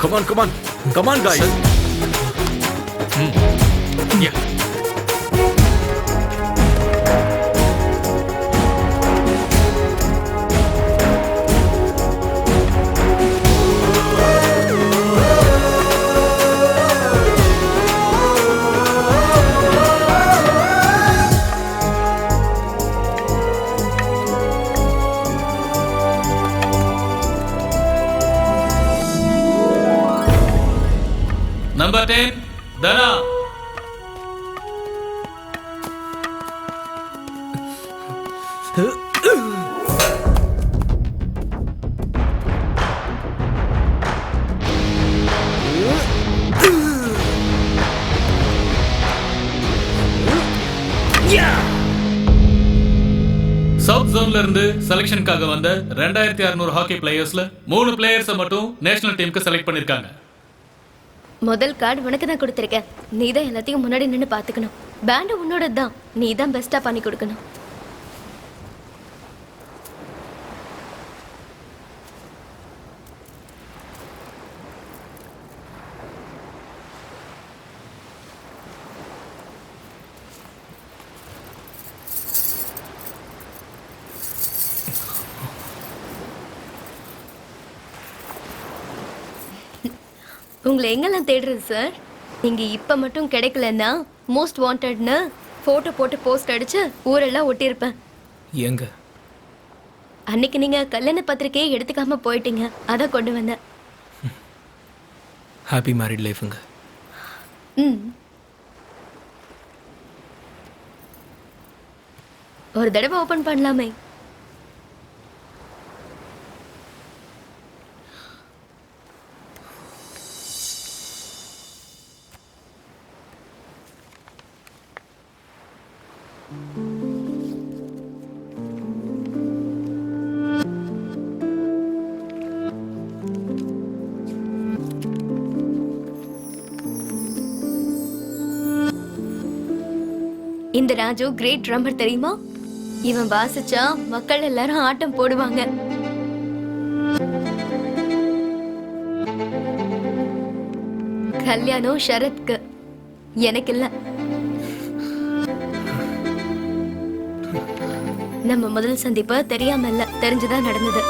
Come on, come on. Come on, guys. Yeah. Number 10 Dana. South ஜோன்ல இருந்து செலெக்ஷனுக்காக வந்த 2600 ஹாக்கி பிளேயர்ஸ்ல 3 பிளேயர்ஸை மட்டும் நேஷனல் டீமுக்கு செலக்ட் பண்ணிருக்காங்க. முதல் கார்டு உனக்கு தான் கொடுத்துருக்கேன். நீ தான் எல்லாத்தையும் முன்னாடி நின்று பார்த்துக்கணும். பேண்டு உன்னோட தான், நீ தான் பெஸ்டா பண்ணி கொடுக்கணும். உங்களை எங்கெல்லாம் தேடுறது சார்? நீங்க இப்ப மட்டும் கிடைக்கலன்னா மோஸ்ட் வாண்டட்னு போட்டோ போட்டு போஸ்ட் அடிச்சு ஊரெல்லாம் ஒட்டியிருப்பேன். எங்க? அன்னைக்கு நீங்க கல்யாண பத்திரிக்கையை எடுத்துக்காம போயிட்டீங்க, அதான் கொண்டு வந்தேன். ஹாப்பி மேரிட் லைஃபுங்க. ஒரு தடவை ஓபன் பண்ணலாமே. இந்த ராஜு கிரேட் ட்ரம்மர் தெரியுமா? இவன் வாசிச்சா மக்கள் எல்லாரும் ஆட்டம் போடுவாங்க. கல்யாணம் ஷரத்க்கு, எனக்கு இல்ல. நம்ம முதல் சந்திப்பு தெரியாம இல்ல, தெரிஞ்சுதான் நடந்தது.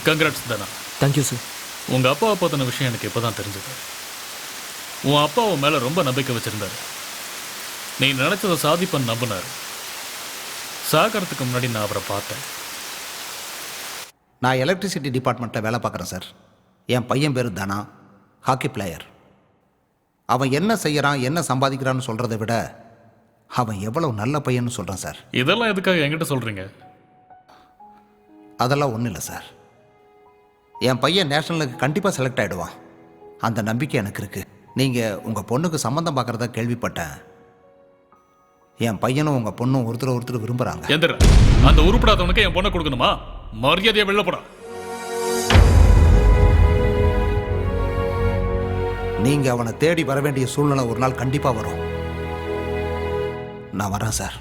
கங்க்ராட்ஸ் தானா. Thank you sir. உங்கள் அப்பாவை பற்றின விஷயம் எனக்கு இப்போ தான் தெரிஞ்சது. உன் அப்பா உன் மேலே ரொம்ப நம்பிக்கை வச்சுருந்தார். நீ நினச்சதை சாதிப்பன்னு நம்பினார். சாகரத்துக்கு முன்னாடி நான் அவரை பார்த்தேன். நான் எலக்ட்ரிசிட்டி டிபார்ட்மெண்ட்டில் வேலை பார்க்குறேன் சார். என் பையன் பேர் தானா, ஹாக்கி பிளேயர். அவன் என்ன செய்கிறான், என்ன சம்பாதிக்கிறான்னு சொல்கிறத விட அவன் எவ்வளவு நல்ல பையன்னு சொல்கிறான் சார். இதெல்லாம் எதுக்காக என்கிட்ட சொல்கிறீங்க? அதெல்லாம் ஒன்றும் இல்லை சார். என் பையன் நேஷனலுக்கு கண்டிப்பாக செலக்ட் ஆகிடுவான். அந்த நம்பிக்கை எனக்கு இருக்குது. நீங்கள் உங்கள் பொண்ணுக்கு சம்மந்தம் பார்க்குறதா கேள்விப்பட்டேன். என் பையனும் உங்கள் பொண்ணும் ஒருத்தர் விரும்புகிறாங்க. எந்திர அந்த உருப்படாதவனுக்கு என் பொண்ணை கொடுக்கணுமா? மரியாதையை வெளிலப்படா. நீங்கள் அவனை தேடி வர வேண்டிய சூழ்நிலை ஒரு நாள் கண்டிப்பாக வரும். நான் வரேன் சார்.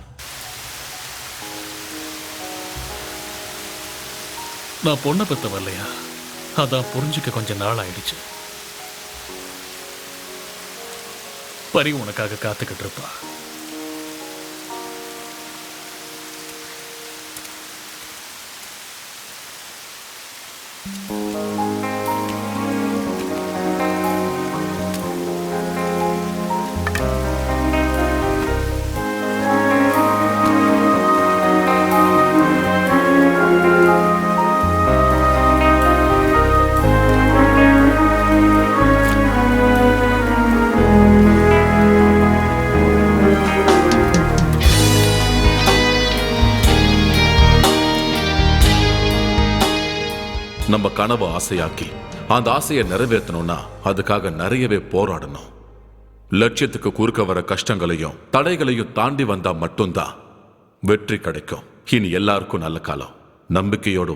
நான் பொண்ணை பெற்ற வரலையா? அதான் புரிஞ்சுக்க கொஞ்சம் நாள் ஆயிடுச்சு. பரி உனக்காக காத்துக்கிட்டு இருப்பா. நம்ம கனவை ஆசையாக்கி அந்த ஆசையை நிறைவேற்றணும்னா அதுக்காக நிறையவே போராடணும். லட்சியத்துக்கு குறுக்க வர கஷ்டங்களையும் தடைகளையும் தாண்டி வந்தா மட்டும்தான் வெற்றி கிடைக்கும். இனி எல்லாருக்கும் நல்ல காலம். நம்பிக்கையோடு